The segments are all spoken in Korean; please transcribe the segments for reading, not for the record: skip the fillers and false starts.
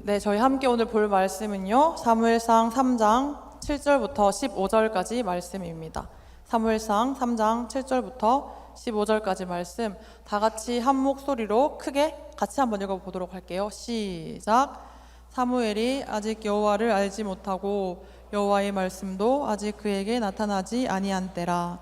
네, 저희 함께 오늘 볼 말씀은요, 사무엘상 3장 7절부터 15절까지 말씀입니다. 사무엘상 3장 7절부터 15절까지 말씀 다 같이 한 목소리로 크게 같이 한번 읽어보도록 할게요. 시작. 사무엘이 아직 여호와를 알지 못하고 여호와의 말씀도 아직 그에게 나타나지 아니한 때라.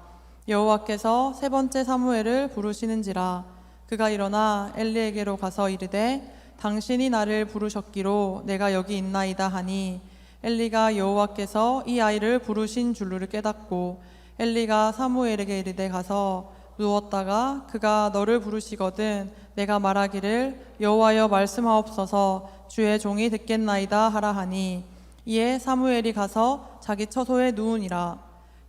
여호와께서 세 번째 사무엘을 부르시는지라. 그가 일어나 엘리에게로 가서 이르되 당신이 나를 부르셨기로 내가 여기 있나이다 하니 엘리가 여호와께서 이 아이를 부르신 줄을 깨닫고 엘리가 사무엘에게 이르되 가서 누웠다가 그가 너를 부르시거든 내가 말하기를 여호와여 말씀하옵소서 주의 종이 듣겠나이다 하라 하니 이에 사무엘이 가서 자기 처소에 누우니라.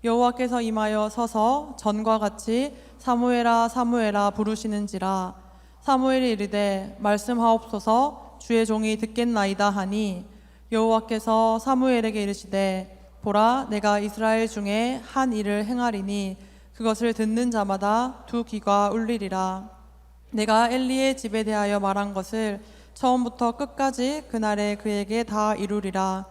여호와께서 임하여 서서 전과 같이 사무엘아 사무엘아 부르시는지라. 사무엘이 이르되 말씀하옵소서 주의 종이 듣겠나이다 하니 여호와께서 사무엘에게 이르시되 보라 내가 이스라엘 중에 한 일을 행하리니 그것을 듣는 자마다 두 귀가 울리리라. 내가 엘리의 집에 대하여 말한 것을 처음부터 끝까지 그날에 그에게 다 이루리라.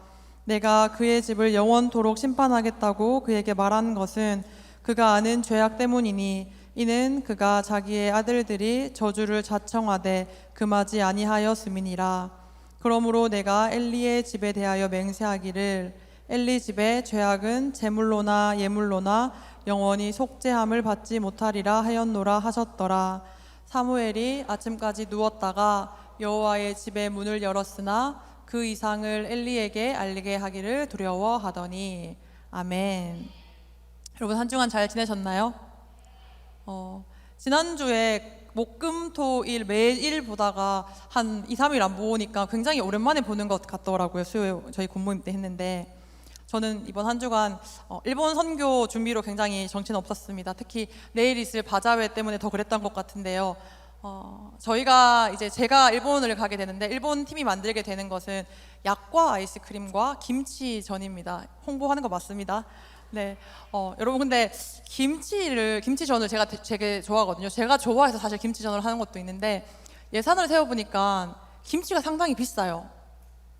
내가 그의 집을 영원토록 심판하겠다고 그에게 말한 것은 그가 아는 죄악 때문이니 이는 그가 자기의 아들들이 저주를 자청하되 금하지 아니하였음이니라. 그러므로 내가 엘리의 집에 대하여 맹세하기를 엘리 집의 죄악은 제물로나 예물로나 영원히 속죄함을 받지 못하리라 하였노라 하셨더라. 사무엘이 아침까지 누웠다가 여호와의 집의 문을 열었으나 그 이상을 엘리에게 알리게 하기를 두려워하더니. 아멘. 여러분 한 주간 잘 지내셨나요? 지난주에 목금토일 매일 보다가 한 2, 3일 안 보니까 굉장히 오랜만에 보는 것 같더라고요. 수요일 저희 군모임 때 했는데 저는 이번 한 주간 일본 선교 준비로 굉장히 정신 없었습니다. 특히 내일 있을 바자회 때문에 더 그랬던 것 같은데요. 저희가 이제 제가 일본을 가게 되는데 일본 팀이 만들게 되는 것은 약과 아이스크림과 김치전입니다. 홍보하는 거 맞습니다. 네, 여러분 근데 김치전을 제가 되게 좋아하거든요. 제가 좋아해서 사실 김치전을 하는 것도 있는데 예산을 세워보니까 김치가 상당히 비싸요.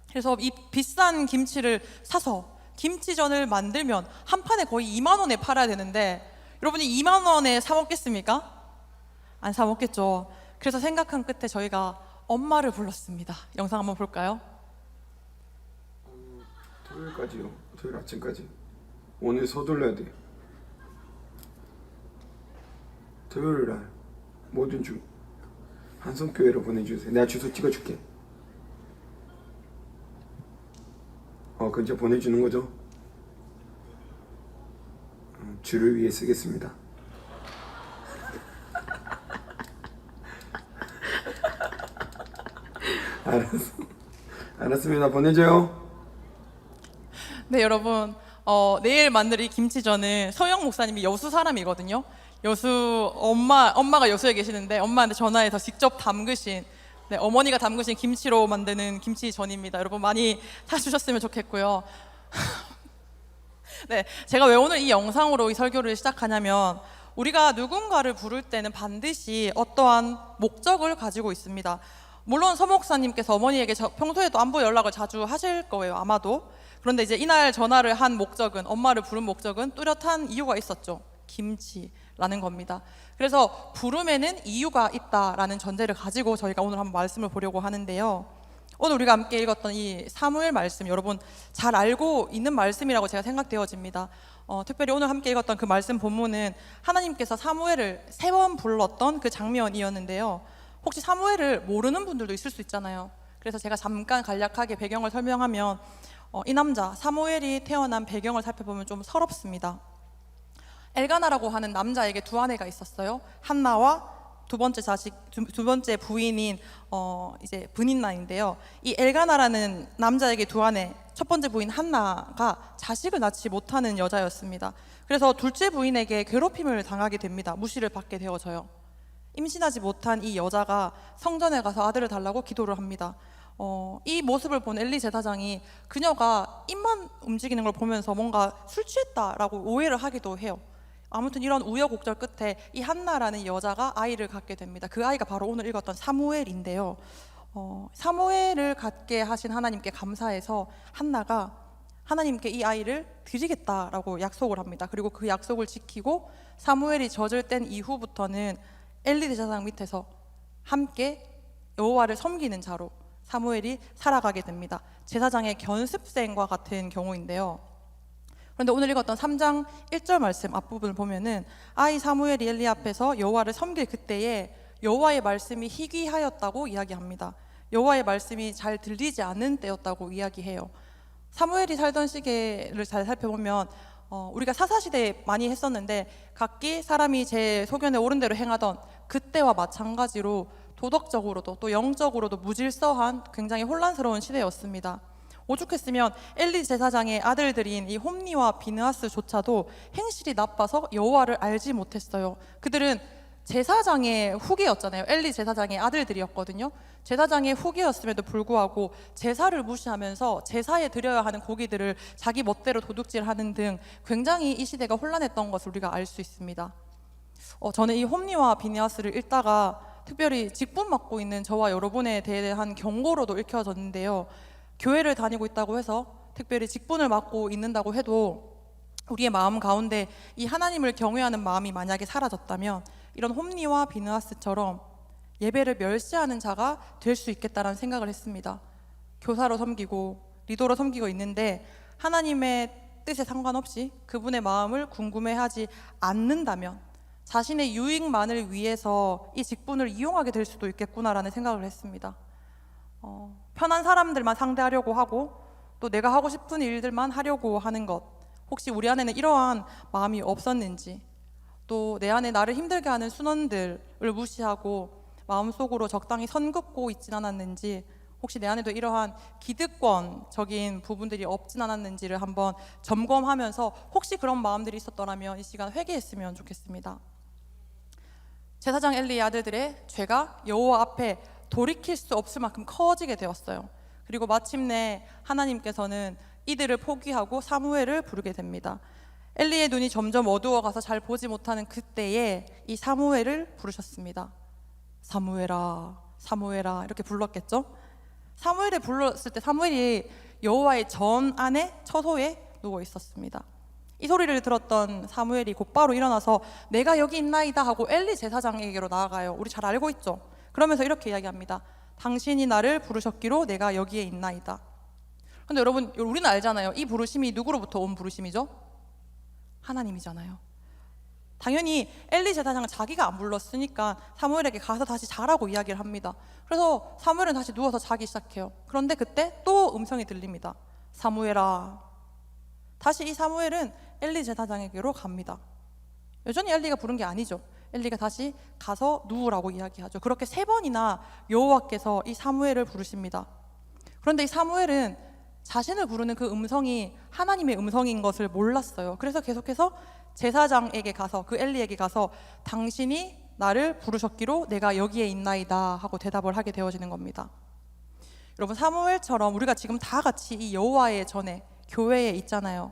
그래서 이 비싼 김치를 사서 김치전을 만들면 한 판에 거의 2만 원에 팔아야 되는데 여러분이 2만 원에 사 먹겠습니까? 안 사 먹겠죠. 그래서 생각한 끝에 저희가 엄마를 불렀습니다. 영상 한번 볼까요? 토요일까지요. 토요일 아침까지. 오늘 서둘러야 돼. 토요일날 모든 주 한성교회로 보내주세요. 내가 주소 찍어줄게. 근처 보내주는 거죠? 주를 위해 쓰겠습니다. 알았습니다. 보내줘요. 네, 여러분 내일 만들 이 김치전은 서영 목사님이 여수 사람이거든요. 여수 엄마가 여수에 계시는데 엄마한테 전화해서 직접 담그신 어머니가 담그신 김치로 만드는 김치전입니다. 여러분 많이 사주셨으면 좋겠고요. 네, 제가 왜 오늘 이 영상으로 이 설교를 시작하냐면 우리가 누군가를 부를 때는 반드시 어떠한 목적을 가지고 있습니다. 물론 서 목사님께서 어머니에게 평소에도 안부 연락을 자주 하실 거예요, 아마도. 그런데 이제 이날 전화를 한 목적은, 엄마를 부른 목적은 뚜렷한 이유가 있었죠. 김치라는 겁니다. 그래서 부름에는 이유가 있다라는 전제를 가지고 저희가 오늘 한번 말씀을 보려고 하는데요. 오늘 우리가 함께 읽었던 이 사무엘 말씀, 여러분 잘 알고 있는 말씀이라고 제가 생각되어집니다. 특별히 오늘 함께 읽었던 그 말씀 본문은 하나님께서 사무엘을 3번 불렀던 그 장면이었는데요. 혹시 사무엘을 모르는 분들도 있을 수 있잖아요. 그래서 제가 잠깐 간략하게 배경을 설명하면 이 남자 사무엘이 태어난 배경을 살펴보면 좀 서럽습니다. 엘가나라고 하는 남자에게 두 아내가 있었어요. 한나와 두 번째 부인인 이제 브닌나인데요. 이 엘가나라는 남자에게 두 아내, 첫 번째 부인 한나가 자식을 낳지 못하는 여자였습니다. 그래서 둘째 부인에게 괴롭힘을 당하게 됩니다. 무시를 받게 되어져요. 임신하지 못한 이 여자가 성전에 가서 아들을 달라고 기도를 합니다. 이 모습을 본 엘리 제사장이 그녀가 입만 움직이는 걸 보면서 뭔가 술 취했다라고 오해를 하기도 해요. 아무튼 이런 우여곡절 끝에 이 한나라는 여자가 아이를 갖게 됩니다. 그 아이가 바로 오늘 읽었던 사무엘인데요. 사무엘을 갖게 하신 하나님께 감사해서 한나가 하나님께 이 아이를 드리겠다라고 약속을 합니다. 그리고 그 약속을 지키고 사무엘이 젖을 뗀 이후부터는 엘리 제사장 밑에서 함께 여호와를 섬기는 자로 사무엘이 살아가게 됩니다. 제사장의 견습생과 같은 경우인데요. 그런데 오늘 읽었던 3장 1절 말씀 앞부분을 보면은 아이 사무엘이 엘리 앞에서 여호와를 섬길 그때에 여호와의 말씀이 희귀하였다고 이야기합니다. 여호와의 말씀이 잘 들리지 않은 때였다고 이야기해요. 사무엘이 살던 시기를 잘 살펴보면 우리가 사사시대에 많이 했었는데 각기 사람이 제 소견에 옳은 대로 행하던 그때와 마찬가지로 도덕적으로도 또 영적으로도 무질서한 굉장히 혼란스러운 시대였습니다. 오죽했으면 엘리 제사장의 아들들인 이 홈니와 비느하스조차도 행실이 나빠서 여호와를 알지 못했어요. 그들은 제사장의 후계였잖아요. 엘리 제사장의 아들들이었거든요. 제사장의 후계였음에도 불구하고 제사를 무시하면서 제사에 드려야 하는 고기들을 자기 멋대로 도둑질하는 등 굉장히 이 시대가 혼란했던 것을 우리가 알 수 있습니다. 저는 이 홈니와 비느하스를 읽다가 특별히 직분 맡고 있는 저와 여러분에 대한 경고로도 읽혀졌는데요. 교회를 다니고 있다고 해서 특별히 직분을 맡고 있는다고 해도 우리의 마음 가운데 이 하나님을 경외하는 마음이 만약에 사라졌다면 이런 홈니와 비느하스처럼 예배를 멸시하는 자가 될 수 있겠다라는 생각을 했습니다. 교사로 섬기고 리더로 섬기고 있는데 하나님의 뜻에 상관없이 그분의 마음을 궁금해하지 않는다면 자신의 유익만을 위해서 이 직분을 이용하게 될 수도 있겠구나라는 생각을 했습니다. 편한 사람들만 상대하려고 하고 또 내가 하고 싶은 일들만 하려고 하는 것, 혹시 우리 안에는 이러한 마음이 없었는지, 또 내 안에 나를 힘들게 하는 순원들을 무시하고 마음속으로 적당히 선 긋고 있진 않았는지, 혹시 내 안에도 이러한 기득권적인 부분들이 없진 않았는지를 한번 점검하면서 혹시 그런 마음들이 있었더라면 이 시간 회개했으면 좋겠습니다. 제사장 엘리의 아들들의 죄가 여호와 앞에 돌이킬 수 없을 만큼 커지게 되었어요. 그리고 마침내 하나님께서는 이들을 포기하고 사무엘을 부르게 됩니다. 엘리의 눈이 점점 어두워가서 잘 보지 못하는 그때에 이 사무엘을 부르셨습니다. 사무엘아, 사무엘아 이렇게 불렀겠죠? 사무엘을 불렀을 때 사무엘이 여호와의 전 안에 처소에 누워 있었습니다. 이 소리를 들었던 사무엘이 곧바로 일어나서 내가 여기 있나이다 하고 엘리 제사장에게로 나아가요. 우리 잘 알고 있죠? 그러면서 이렇게 이야기합니다. 당신이 나를 부르셨기로 내가 여기에 있나이다. 근데 여러분, 우리는 알잖아요. 이 부르심이 누구로부터 온 부르심이죠? 하나님이잖아요. 당연히 엘리 제사장은 자기가 안 불렀으니까 사무엘에게 가서 다시 자라고 이야기를 합니다. 그래서 사무엘은 다시 누워서 자기 시작해요. 그런데 그때 또 음성이 들립니다. 사무엘아. 다시 이 사무엘은 엘리 제사장에게로 갑니다. 여전히 엘리가 부른 게 아니죠. 엘리가 다시 가서 누우라고 이야기하죠. 그렇게 3번이나 여호와께서 이 사무엘을 부르십니다. 그런데 이 사무엘은 자신을 부르는 그 음성이 하나님의 음성인 것을 몰랐어요. 그래서 계속해서 제사장에게 가서 그 엘리에게 가서 당신이 나를 부르셨기로 내가 여기에 있나이다 하고 대답을 하게 되어지는 겁니다. 여러분, 사무엘처럼 우리가 지금 다 같이 이 여호와의 전에 교회에 있잖아요.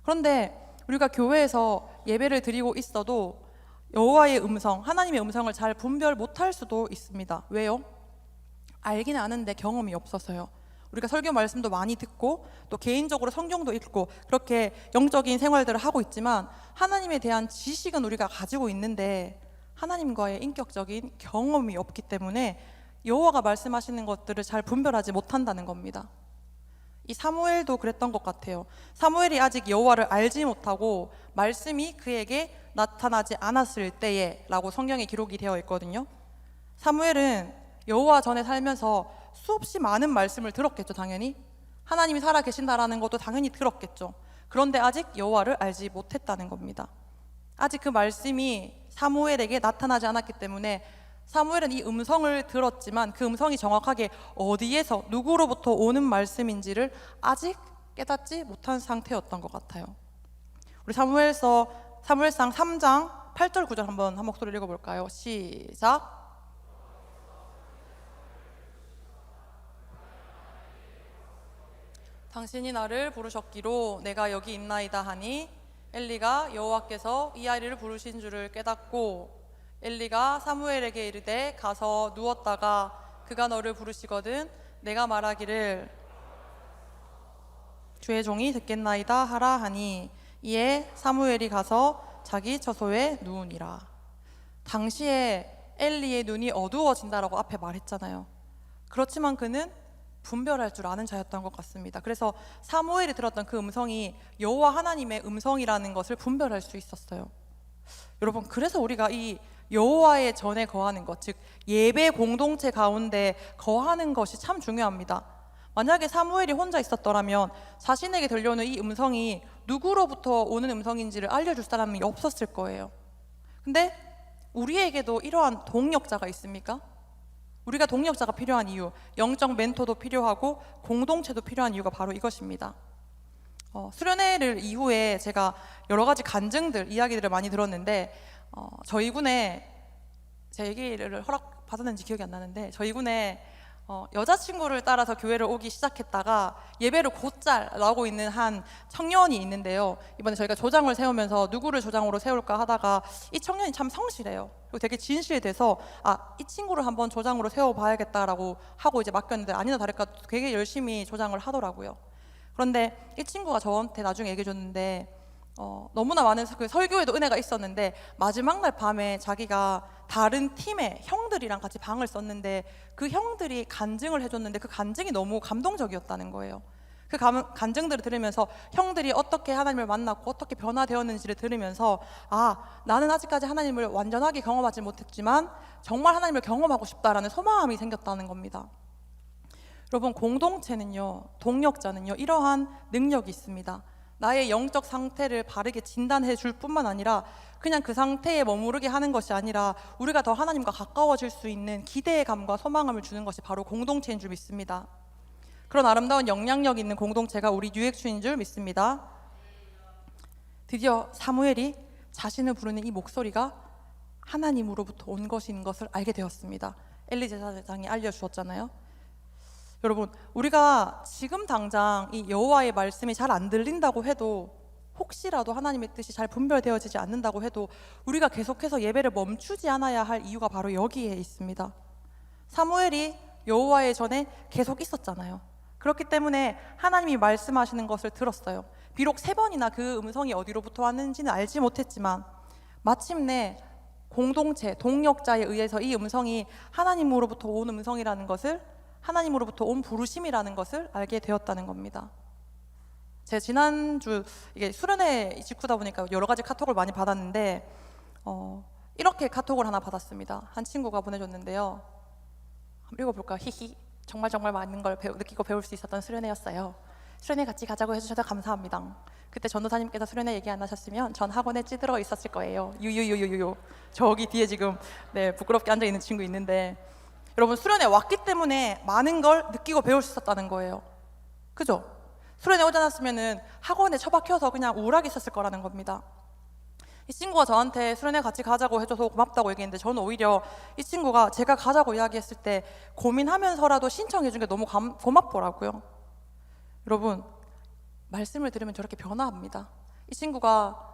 그런데 우리가 교회에서 예배를 드리고 있어도 여호와의 음성, 하나님의 음성을 잘 분별 못할 수도 있습니다. 왜요? 알긴 아는데 경험이 없어서요. 우리가 설교 말씀도 많이 듣고 또 개인적으로 성경도 읽고 그렇게 영적인 생활들을 하고 있지만 하나님에 대한 지식은 우리가 가지고 있는데 하나님과의 인격적인 경험이 없기 때문에 여호와가 말씀하시는 것들을 잘 분별하지 못한다는 겁니다. 이 사무엘도 그랬던 것 같아요. 사무엘이 아직 여호와를 알지 못하고 말씀이 그에게 나타나지 않았을 때에 라고 성경에 기록이 되어 있거든요. 사무엘은 여호와 전에 살면서 수없이 많은 말씀을 들었겠죠. 당연히 하나님이 살아 계신다라는 것도 당연히 들었겠죠. 그런데 아직 여호와를 알지 못했다는 겁니다. 아직 그 말씀이 사무엘에게 나타나지 않았기 때문에 사무엘은 이 음성을 들었지만 그 음성이 정확하게 어디에서 누구로부터 오는 말씀인지를 아직 깨닫지 못한 상태였던 것 같아요. 우리 사무엘상 3장 8절 9절 한번 한 목소리를 읽어볼까요? 시작. 당신이 나를 부르셨기로 내가 여기 있나이다 하니 엘리가 여호와께서 이 아이를 부르신 줄을 깨닫고 엘리가 사무엘에게 이르되 가서 누웠다가 그가 너를 부르시거든 내가 말하기를 주의 종이 듣겠나이다 하라 하니 이에 사무엘이 가서 자기 처소에 누우니라. 당시에 엘리의 눈이 어두워진다라고 앞에 말했잖아요. 그렇지만 그는 분별할 줄 아는 자였던 것 같습니다. 그래서 사무엘이 들었던 그 음성이 여호와 하나님의 음성이라는 것을 분별할 수 있었어요. 여러분, 그래서 우리가 이 여호와의 전에 거하는 것, 즉 예배 공동체 가운데 거하는 것이 참 중요합니다. 만약에 사무엘이 혼자 있었더라면 자신에게 들려오는 이 음성이 누구로부터 오는 음성인지를 알려줄 사람이 없었을 거예요. 근데 우리에게도 이러한 동역자가 있습니까? 우리가 동역자가 필요한 이유, 영적 멘토도 필요하고 공동체도 필요한 이유가 바로 이것입니다. 수련회를 이후에 제가 여러 가지 간증들, 이야기들을 많이 들었는데 저희 군에 제 얘기를 허락받았는지 기억이 안 나는데 저희 군에 여자친구를 따라서 교회를 오기 시작했다가 예배를 곧잘 나오고 있는 한 청년이 있는데요. 이번에 저희가 조장을 세우면서 누구를 조장으로 세울까 하다가 이 청년이 참 성실해요. 그리고 되게 진실돼서 이 친구를 한번 조장으로 세워봐야겠다라고 하고 이제 맡겼는데 아니나 다를까 되게 열심히 조장을 하더라고요. 그런데 이 친구가 저한테 나중에 얘기해 줬는데 너무나 많은 그 설교에도 은혜가 있었는데 마지막 날 밤에 자기가 다른 팀의 형들이랑 같이 방을 썼는데 그 형들이 간증을 해줬는데 그 간증이 너무 감동적이었다는 거예요. 그 간증들을 들으면서 형들이 어떻게 하나님을 만났고 어떻게 변화되었는지를 들으면서 나는 아직까지 하나님을 완전하게 경험하지 못했지만 정말 하나님을 경험하고 싶다라는 소망이 생겼다는 겁니다. 여러분, 공동체는요, 동역자는요, 이러한 능력이 있습니다. 나의 영적 상태를 바르게 진단해 줄 뿐만 아니라 그냥 그 상태에 머무르게 하는 것이 아니라 우리가 더 하나님과 가까워질 수 있는 기대감과 소망감을 주는 것이 바로 공동체인 줄 믿습니다. 그런 아름다운 영향력 있는 공동체가 우리 뉴액션인 줄 믿습니다. 드디어 사무엘이 자신을 부르는 이 목소리가 하나님으로부터 온 것인 것을 알게 되었습니다. 엘리 제사장이 알려주었잖아요. 여러분, 우리가 지금 당장 이 여호와의 말씀이 잘 안 들린다고 해도 혹시라도 하나님의 뜻이 잘 분별되어지지 않는다고 해도 우리가 계속해서 예배를 멈추지 않아야 할 이유가 바로 여기에 있습니다. 사무엘이 여호와의 전에 계속 있었잖아요. 그렇기 때문에 하나님이 말씀하시는 것을 들었어요. 비록 3번이나 그 음성이 어디로부터 왔는지는 알지 못했지만 마침내 공동체, 동역자에 의해서 이 음성이 하나님으로부터 온 음성이라는 것을, 하나님으로부터 온 부르심이라는 것을 알게 되었다는 겁니다. 제가 지난주 이게 수련회 직후다 보니까 여러 가지 카톡을 많이 받았는데 이렇게 카톡을 하나 받았습니다. 한 친구가 보내줬는데요. 한번 읽어볼까요? 히히. 정말 많은 걸 느끼고 배울 수 있었던 수련회였어요. 수련회 같이 가자고 해주셔서 감사합니다. 그때 전도사님께서 수련회 얘기 안 하셨으면 전 학원에 찌들어 있었을 거예요. 유유유유유. 저기 뒤에 지금 부끄럽게 앉아 있는 친구 있는데, 여러분, 수련회 왔기 때문에 많은 걸 느끼고 배울 수 있었다는 거예요. 그죠? 수련회 오지 않았으면은 학원에 처박혀서 그냥 우울하게 있었을 거라는 겁니다. 이 친구가 저한테 수련회 같이 가자고 해줘서 고맙다고 얘기했는데 저는 오히려 이 친구가 제가 가자고 이야기했을 때 고민하면서라도 신청해 준 게 너무 고맙더라고요. 여러분, 말씀을 들으면 저렇게 변화합니다. 이 친구가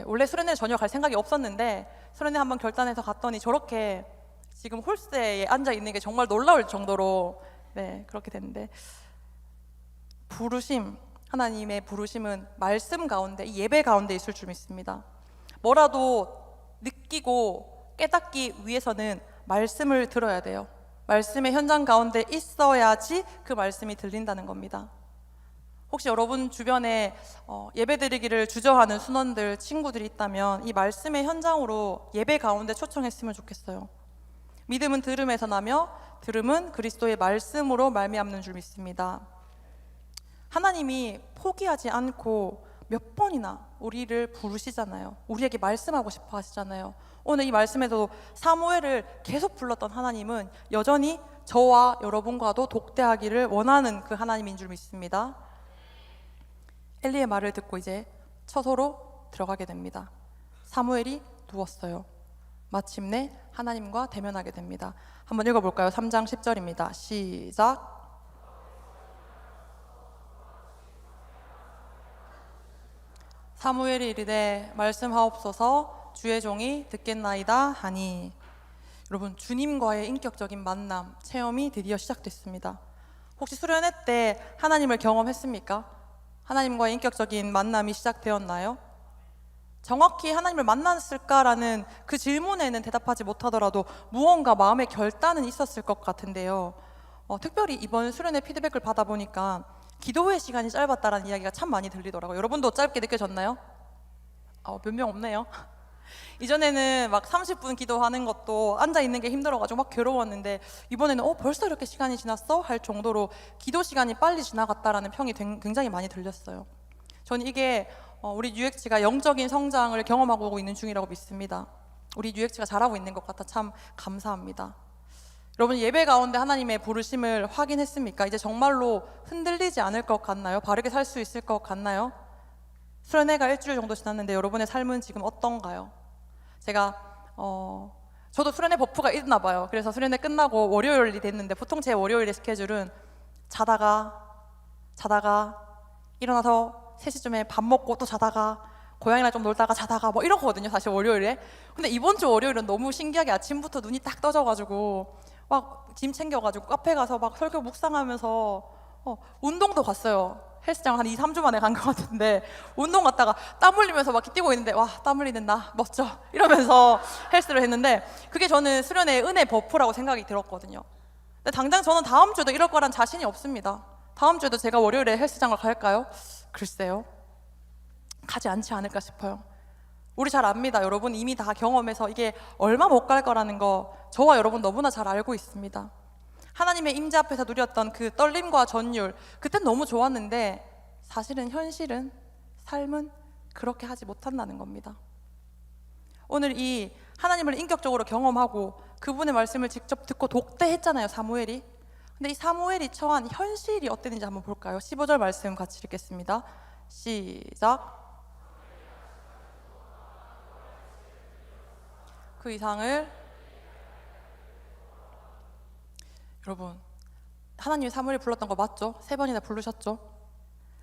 원래 수련회 전혀 갈 생각이 없었는데 수련회 한번 결단해서 갔더니 저렇게 지금 홀스에 앉아 있는 게 정말 놀라울 정도로 그렇게 됐는데, 부르심, 하나님의 부르심은 말씀 가운데, 이 예배 가운데 있을 줄 믿습니다. 뭐라도 느끼고 깨닫기 위해서는 말씀을 들어야 돼요. 말씀의 현장 가운데 있어야지 그 말씀이 들린다는 겁니다. 혹시 여러분 주변에 예배드리기를 주저하는 순원들, 친구들이 있다면 이 말씀의 현장으로 예배 가운데 초청했으면 좋겠어요. 믿음은 들음에서 나며 들음은 그리스도의 말씀으로 말미암는 줄 믿습니다. 하나님이 포기하지 않고 몇 번이나 우리를 부르시잖아요. 우리에게 말씀하고 싶어 하시잖아요. 오늘 이 말씀에서도 사무엘을 계속 불렀던 하나님은 여전히 저와 여러분과도 독대하기를 원하는 그 하나님인 줄 믿습니다. 엘리의 말을 듣고 이제 처소로 들어가게 됩니다. 사무엘이 누웠어요. 마침내 하나님과 대면하게 됩니다. 한번 읽어볼까요? 3장 10절입니다. 시작. 사무엘이 이르되 말씀하옵소서, 주의 종이 듣겠나이다 하니. 여러분, 주님과의 인격적인 만남, 체험이 드디어 시작됐습니다. 혹시 수련회 때 하나님을 경험했습니까? 하나님과의 인격적인 만남이 시작되었나요? 정확히 하나님을 만났을까라는 그 질문에는 대답하지 못하더라도 무언가 마음의 결단은 있었을 것 같은데요. 특별히 이번 수련회 피드백을 받아보니까 기도회 시간이 짧았다라는 이야기가 참 많이 들리더라고요. 여러분도 짧게 느껴졌나요? 몇 명 없네요. 이전에는 막 30분 기도하는 것도 앉아있는 게 힘들어가지고 막 괴로웠는데 이번에는 벌써 이렇게 시간이 지났어? 할 정도로 기도 시간이 빨리 지나갔다라는 평이 굉장히 많이 들렸어요. 저는 이게 우리 UX가 영적인 성장을 경험하고 있는 중이라고 믿습니다. 우리 UX가 잘하고 있는 것 같아 참 감사합니다. 여러분, 예배 가운데 하나님의 부르심을 확인했습니까? 이제 정말로 흔들리지 않을 것 같나요? 바르게 살 수 있을 것 같나요? 수련회가 일주일 정도 지났는데 여러분의 삶은 지금 어떤가요? 제가 저도 수련회 버프가 있나 봐요. 그래서 수련회 끝나고 월요일이 됐는데 보통 제 월요일의 스케줄은 자다가 일어나서 3시쯤에 밥 먹고 또 자다가 고양이랑 좀 놀다가 자다가 뭐 이러거든요, 사실 월요일에. 근데 이번 주 월요일은 너무 신기하게 아침부터 눈이 딱 떠져가지고 막 짐 챙겨가지고 카페 가서 막 설교 묵상하면서 운동도 갔어요. 헬스장 한 2-3주 만에 간 것 같은데 운동 갔다가 땀 흘리면서 막 뛰고 있는데 와, 땀 흘리는 나 멋져 이러면서 헬스를 했는데 그게 저는 수련회의 은혜 버프라고 생각이 들었거든요. 근데 당장 저는 다음 주도 이럴 거란 자신이 없습니다. 다음 주에도 제가 월요일에 헬스장을 갈까요? 글쎄요, 가지 않지 않을까 싶어요. 우리 잘 압니다. 여러분 이미 다 경험해서 이게 얼마 못 갈 거라는 거 저와 여러분 너무나 잘 알고 있습니다. 하나님의 임재 앞에서 누렸던 그 떨림과 전율, 그땐 너무 좋았는데 사실은 현실은, 삶은 그렇게 하지 못한다는 겁니다. 오늘 이 하나님을 인격적으로 경험하고 그분의 말씀을 직접 듣고 독대했잖아요, 사무엘이. 근데 이 사무엘이 처한 현실이 어땠는지 한번 볼까요? 15절 말씀 같이 읽겠습니다. 시작. 그 이상을 여러분, 하나님이 사무엘을 불렀던 거 맞죠? 3번이나 부르셨죠?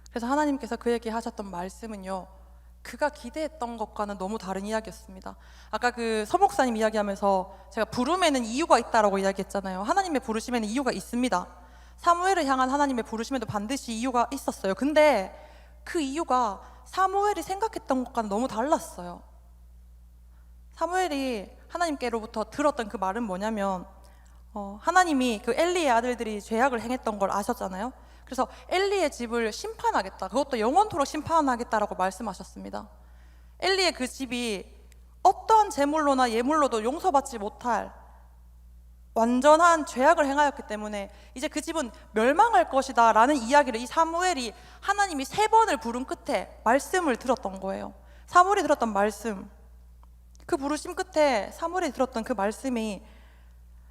그래서 하나님께서 그에게 하셨던 말씀은요, 그가 기대했던 것과는 너무 다른 이야기였습니다. 아까 그 서목사님 이야기하면서 제가 부름에는 이유가 있다라고 이야기했잖아요. 하나님의 부르심에는 이유가 있습니다. 사무엘을 향한 하나님의 부르심에도 반드시 이유가 있었어요. 근데 그 이유가 사무엘이 생각했던 것과는 너무 달랐어요. 사무엘이 하나님께로부터 들었던 그 말은 뭐냐면 하나님이 그 엘리의 아들들이 죄악을 행했던 걸 아셨잖아요. 그래서 엘리의 집을 심판하겠다, 그것도 영원토록 심판하겠다라고 말씀하셨습니다. 엘리의 그 집이 어떠한 제물로나 예물로도 용서받지 못할 완전한 죄악을 행하였기 때문에 이제 그 집은 멸망할 것이다 라는 이야기를 이 사무엘이 하나님이 3번을 부른 끝에 말씀을 들었던 거예요. 사무엘이 들었던 말씀, 그 부르심 끝에 사무엘이 들었던 그 말씀이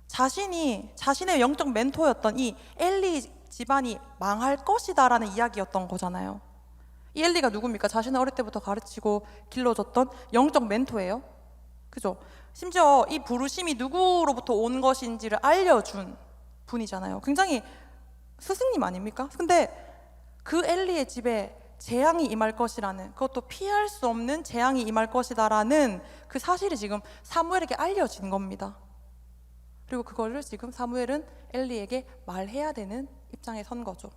자신의 영적 멘토였던 이 엘리 집안이 망할 것이다 라는 이야기였던 거잖아요. 이 엘리가 누굽니까? 자신을 어릴 때부터 가르치고 길러줬던 영적 멘토예요. 그죠? 심지어 이 부르심이 누구로부터 온 것인지를 알려준 분이잖아요. 굉장히 스승님 아닙니까? 근데 그 엘리의 집에 재앙이 임할 것이라는, 그것도 피할 수 없는 재앙이 임할 것이다라는 그 사실이 지금 사무엘에게 알려진 겁니다. 그리고 그거를 지금 사무엘은 엘리에게 말해야 되는 입장에 선 거죠.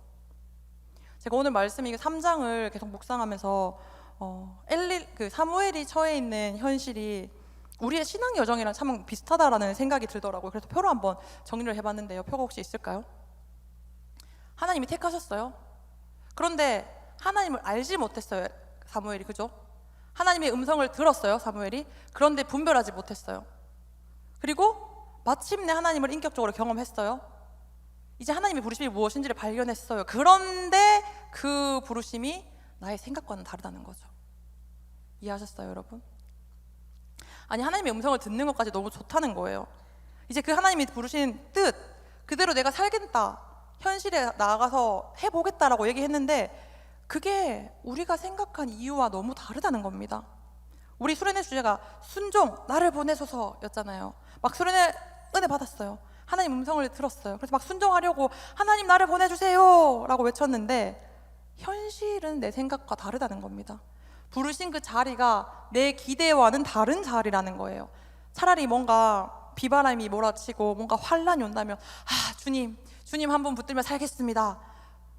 제가 오늘 말씀 3장을 계속 묵상하면서 사무엘이 처해 있는 현실이 우리의 신앙 여정이랑 참 비슷하다라는 생각이 들더라고요. 그래서 표로 한번 정리를 해봤는데요. 표가 혹시 있을까요? 하나님이 택하셨어요. 그런데 하나님을 알지 못했어요, 사무엘이. 그죠? 하나님의 음성을 들었어요, 사무엘이. 그런데 분별하지 못했어요. 그리고 마침내 하나님을 인격적으로 경험했어요. 이제 하나님의 부르심이 무엇인지를 발견했어요. 그런데 그 부르심이 나의 생각과는 다르다는 거죠. 이해하셨어요, 여러분? 아니, 하나님의 음성을 듣는 것까지 너무 좋다는 거예요. 이제 그 하나님이 부르신 뜻 그대로 내가 살겠다, 현실에 나아가서 해보겠다라고 얘기했는데 그게 우리가 생각한 이유와 너무 다르다는 겁니다. 우리 수련회 주제가 순종, 나를 보내소서였잖아요. 막 수련회 은혜 받았어요. 하나님 음성을 들었어요. 그래서 막 순종하려고 하나님 나를 보내주세요 라고 외쳤는데 현실은 내 생각과 다르다는 겁니다. 부르신 그 자리가 내 기대와는 다른 자리라는 거예요. 차라리 뭔가 비바람이 몰아치고 뭔가 환란이 온다면 주님 한 분 붙들며 살겠습니다.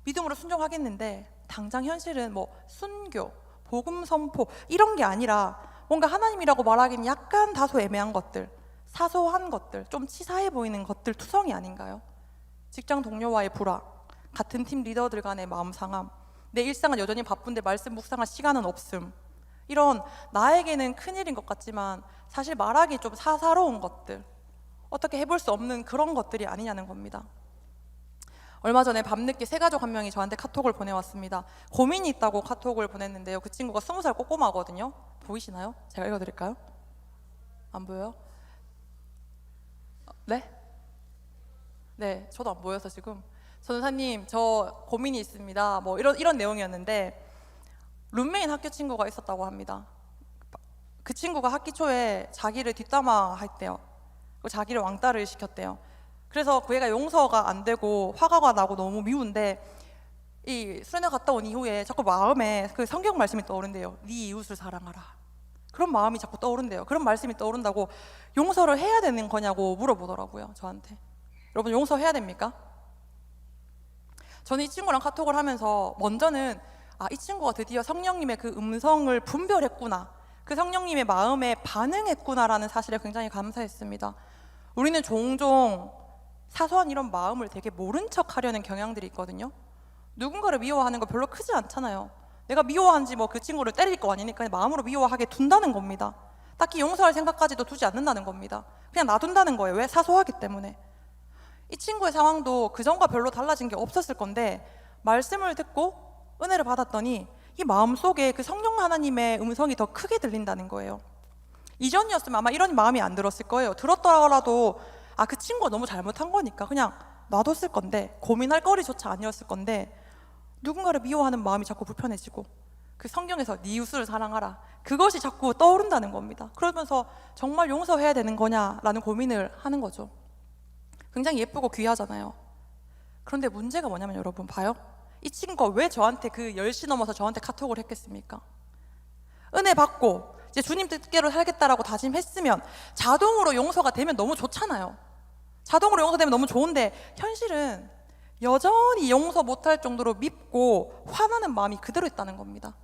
믿음으로 순종하겠는데 당장 현실은 뭐 순교, 복음 선포 이런 게 아니라 뭔가 하나님이라고 말하기는 약간 다소 애매한 것들, 사소한 것들, 좀 치사해 보이는 것들 투성이 아닌가요? 직장 동료와의 불화, 같은 팀 리더들 간의 마음 상함, 내 일상은 여전히 바쁜데 말씀 묵상할 시간은 없음, 이런 나에게는 큰일인 것 같지만 사실 말하기 좀 사사로운 것들, 어떻게 해볼 수 없는 그런 것들이 아니냐는 겁니다. 얼마 전에 밤늦게 새가족 한 명이 저한테 카톡을 보내왔습니다. 고민이 있다고 카톡을 보냈는데요. 그 친구가 20살 꼬꼬마거든요. 보이시나요? 제가 읽어드릴까요? 안 보여요? 네? 네, 저도 안 보여서 지금. 전사님, 저 고민이 있습니다. 뭐 이런 내용이었는데, 룸메인 학교 친구가 있었다고 합니다. 그 친구가 학기 초에 자기를 뒷담화 했대요. 자기를 왕따를 시켰대요. 그래서 그 애가 용서가 안 되고 화가 나고 너무 미운데, 이 수련회 갔다 온 이후에 자꾸 마음에 그 성경 말씀이 떠오른대요. 네 이웃을 사랑하라. 그런 마음이 자꾸 떠오른대요. 그런 말씀이 떠오른다고 용서를 해야 되는 거냐고 물어보더라고요, 저한테. 여러분, 용서해야 됩니까? 저는 이 친구랑 카톡을 하면서 먼저는 이 친구가 드디어 성령님의 그 음성을 분별했구나, 그 성령님의 마음에 반응했구나라는 사실에 굉장히 감사했습니다. 우리는 종종 사소한 이런 마음을 되게 모른 척 하려는 경향들이 있거든요. 누군가를 미워하는 거 별로 크지 않잖아요. 내가 미워한지 뭐 그 친구를 때릴 거 아니니까 마음으로 미워하게 둔다는 겁니다. 딱히 용서할 생각까지도 두지 않는다는 겁니다. 그냥 놔둔다는 거예요. 왜? 사소하기 때문에. 이 친구의 상황도 그전과 별로 달라진 게 없었을 건데, 말씀을 듣고 은혜를 받았더니 이 마음속에 그 성령 하나님의 음성이 더 크게 들린다는 거예요. 이전이었으면 아마 이런 마음이 안 들었을 거예요. 들었더라도 그 친구가 너무 잘못한 거니까 그냥 놔뒀을 건데, 고민할 거리조차 아니었을 건데, 누군가를 미워하는 마음이 자꾸 불편해지고 그 성경에서 네 이웃을 사랑하라, 그것이 자꾸 떠오른다는 겁니다. 그러면서 정말 용서해야 되는 거냐라는 고민을 하는 거죠. 굉장히 예쁘고 귀하잖아요. 그런데 문제가 뭐냐면, 여러분 봐요. 이 친구가 왜 저한테 그 10시 넘어서 저한테 카톡을 했겠습니까? 은혜 받고 이제 주님 뜻대로 살겠다라고 다짐했으면 자동으로 용서가 되면 너무 좋잖아요. 자동으로 용서되면 너무 좋은데, 현실은 여전히 용서 못할 정도로 밉고 화나는 마음이 그대로 있다는 겁니다.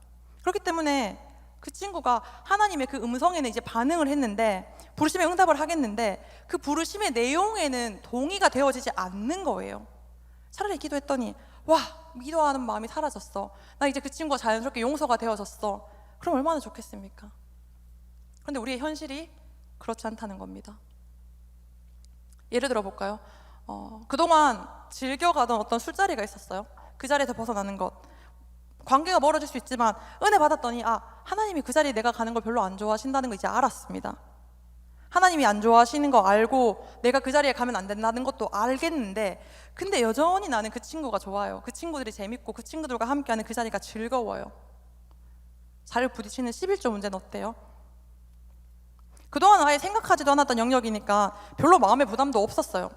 그렇기 때문에 그 친구가 하나님의 그 음성에는 이제 반응을 했는데, 부르심에 응답을 하겠는데, 그 부르심의 내용에는 동의가 되어지지 않는 거예요. 차라리 기도했더니 믿어하는 마음이 사라졌어, 나 이제 그 친구가 자연스럽게 용서가 되어졌어, 그럼 얼마나 좋겠습니까? 그런데 우리의 현실이 그렇지 않다는 겁니다. 예를 들어 볼까요? 그동안 즐겨가던 어떤 술자리가 있었어요. 그 자리에서 벗어나는 것, 관계가 멀어질 수 있지만 은혜 받았더니 하나님이 그 자리에 내가 가는 걸 별로 안 좋아하신다는 거 이제 알았습니다. 하나님이 안 좋아하시는 거 알고 내가 그 자리에 가면 안 된다는 것도 알겠는데, 근데 여전히 나는 그 친구가 좋아요. 그 친구들이 재밌고 그 친구들과 함께하는 그 자리가 즐거워요. 잘 부딪히는 11조 문제는 어때요? 그동안 아예 생각하지도 않았던 영역이니까 별로 마음의 부담도 없었어요.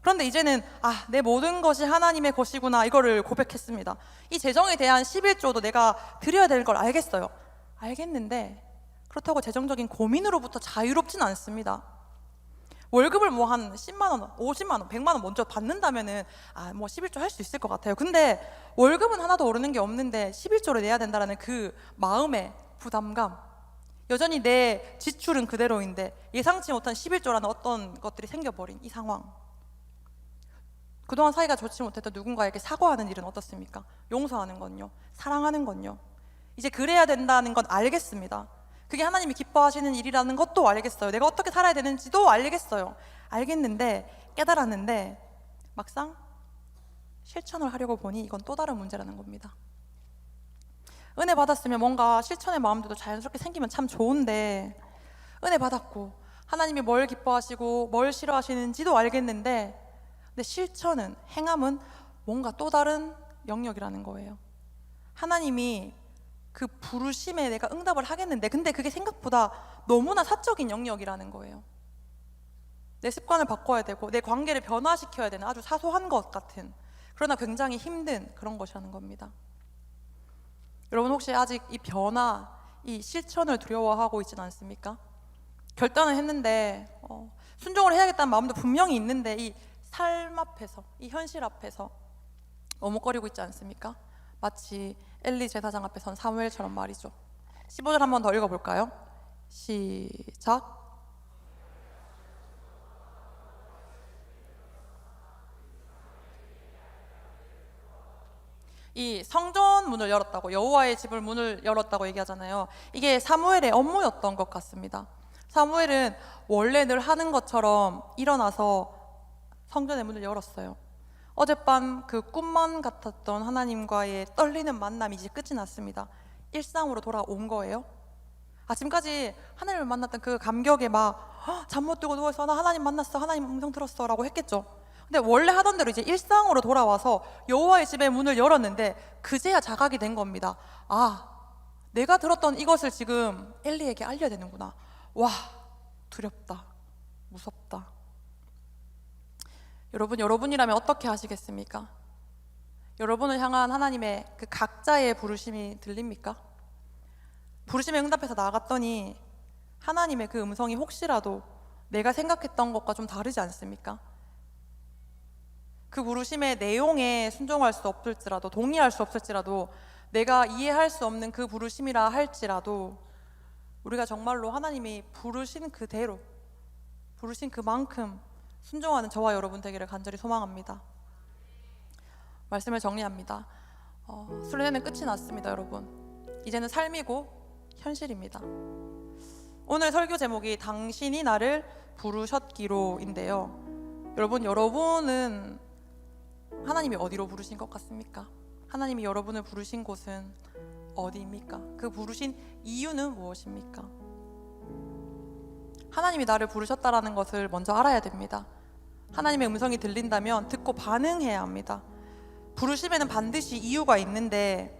그런데 이제는 내 모든 것이 하나님의 것이구나, 이거를 고백했습니다. 이 재정에 대한 11조도 내가 드려야 될 걸 알겠어요. 알겠는데 그렇다고 재정적인 고민으로부터 자유롭진 않습니다. 월급을 뭐 한 10만 원, 50만 원, 100만 원 먼저 받는다면은 뭐 11조 할 수 있을 것 같아요. 근데 월급은 하나도 오르는 게 없는데 11조를 내야 된다라는 그 마음의 부담감, 여전히 내 지출은 그대로인데 예상치 못한 11조라는 어떤 것들이 생겨버린 이 상황, 그동안 사이가 좋지 못했던 누군가에게 사과하는 일은 어떻습니까? 용서하는 건요, 사랑하는 건요, 이제 그래야 된다는 건 알겠습니다. 그게 하나님이 기뻐하시는 일이라는 것도 알겠어요. 내가 어떻게 살아야 되는지도 알겠어요. 알겠는데, 깨달았는데 막상 실천을 하려고 보니 이건 또 다른 문제라는 겁니다. 은혜 받았으면 뭔가 실천의 마음들도 자연스럽게 생기면 참 좋은데, 은혜 받았고 하나님이 뭘 기뻐하시고 뭘 싫어하시는지도 알겠는데, 근데 실천은, 행함은 뭔가 또 다른 영역이라는 거예요. 하나님이 그 부르심에 내가 응답을 하겠는데, 근데 그게 생각보다 너무나 사적인 영역이라는 거예요. 내 습관을 바꿔야 되고 내 관계를 변화시켜야 되는 아주 사소한 것 같은, 그러나 굉장히 힘든 그런 것이라는 겁니다. 여러분, 혹시 아직 이 변화, 이 실천을 두려워하고 있지는 않습니까? 결단을 했는데 순종을 해야겠다는 마음도 분명히 있는데 이 삶 앞에서, 이 현실 앞에서 머뭇거리고 있지 않습니까? 마치 엘리 제사장 앞에 선 사무엘처럼 말이죠. 15절 한 번 더 읽어볼까요? 시작. 이 성전 문을 열었다고, 여호와의 집을 문을 열었다고 얘기하잖아요. 이게 사무엘의 업무였던 것 같습니다. 사무엘은 원래 늘 하는 것처럼 일어나서 성전의 문을 열었어요. 어젯밤 그 꿈만 같았던 하나님과의 떨리는 만남이 이제 끝이 났습니다. 일상으로 돌아온 거예요. 아침까지 하나님을 만났던 그 감격에 막 잠 못 들고 누워서 나 하나님 만났어, 하나님 음성 들었어 라고 했겠죠. 근데 원래 하던 대로 이제 일상으로 돌아와서 여호와의 집의 문을 열었는데 그제야 자각이 된 겁니다. 아, 내가 들었던 이것을 지금 엘리에게 알려야 되는구나. 와, 두렵다, 무섭다. 여러분이라면 어떻게 하시겠습니까? 여러분을 향한 하나님의 그 각자의 부르심이 들립니까? 부르심에 응답해서 나아갔더니 하나님의 그 음성이 혹시라도 내가 생각했던 것과 좀 다르지 않습니까? 그 부르심의 내용에 순종할 수 없을지라도, 동의할 수 없을지라도, 내가 이해할 수 없는 그 부르심이라 할지라도 우리가 정말로 하나님이 부르신 그대로, 부르신 그만큼 순종하는 저와 여러분 되기를 간절히 소망합니다. 말씀을 정리합니다. 순례는 끝이 났습니다, 여러분. 이제는 삶이고 현실입니다. 오늘 설교 제목이 당신이 나를 부르셨기로인데요. 여러분은 하나님이 어디로 부르신 것 같습니까? 하나님이 여러분을 부르신 곳은 어디입니까? 그 부르신 이유는 무엇입니까? 하나님이 나를 부르셨다라는 것을 먼저 알아야 됩니다. 하나님의 음성이 들린다면 듣고 반응해야 합니다. 부르심에는 반드시 이유가 있는데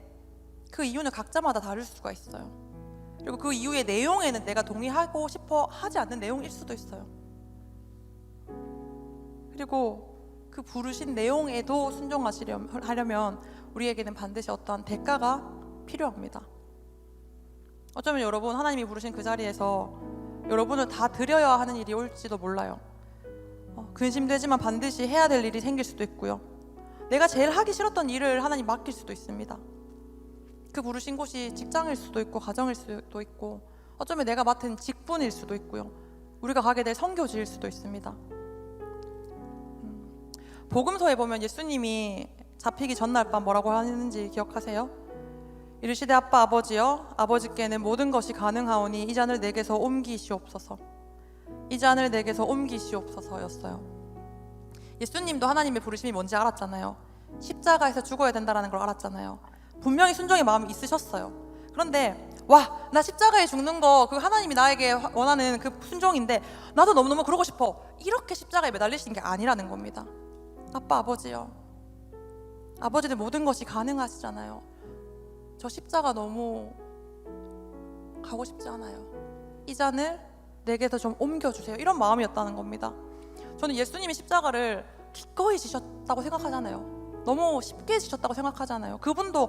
그 이유는 각자마다 다를 수가 있어요. 그리고 그 이유의 내용에는 내가 동의하고 싶어 하지 않는 내용일 수도 있어요. 그리고 그 부르신 내용에도 순종하려면 우리에게는 반드시 어떠한 대가가 필요합니다. 어쩌면 여러분, 하나님이 부르신 그 자리에서 여러분을 다 드려야 하는 일이 올지도 몰라요. 근심되지만 반드시 해야 될 일이 생길 수도 있고요. 내가 제일 하기 싫었던 일을 하나님 맡길 수도 있습니다. 그 부르신 곳이 직장일 수도 있고 가정일 수도 있고 어쩌면 내가 맡은 직분일 수도 있고요. 우리가 가게 될 선교지일 수도 있습니다. 복음서에 보면 예수님이 잡히기 전날 밤 뭐라고 하는지 기억하세요? 이르시되 아빠 아버지여, 아버지께는 모든 것이 가능하오니 이 잔을 내게서 옮기시옵소서. 이 잔을 내게서 옮기시옵소서였어요. 예수님도 하나님의 부르심이 뭔지 알았잖아요. 십자가에서 죽어야 된다는 걸 알았잖아요. 분명히 순종의 마음이 있으셨어요. 그런데 와, 나 십자가에 죽는 거 그 하나님이 나에게 원하는 그 순종인데 나도 너무너무 그러고 싶어, 이렇게 십자가에 매달리시는 게 아니라는 겁니다. 아빠 아버지요, 아버지는 모든 것이 가능하시잖아요. 저 십자가 너무 가고 싶지 않아요. 이 잔을 내게서 좀 옮겨주세요, 이런 마음이었다는 겁니다. 저는 예수님이 십자가를 기꺼이 지셨다고 생각하잖아요. 너무 쉽게 지셨다고 생각하잖아요. 그분도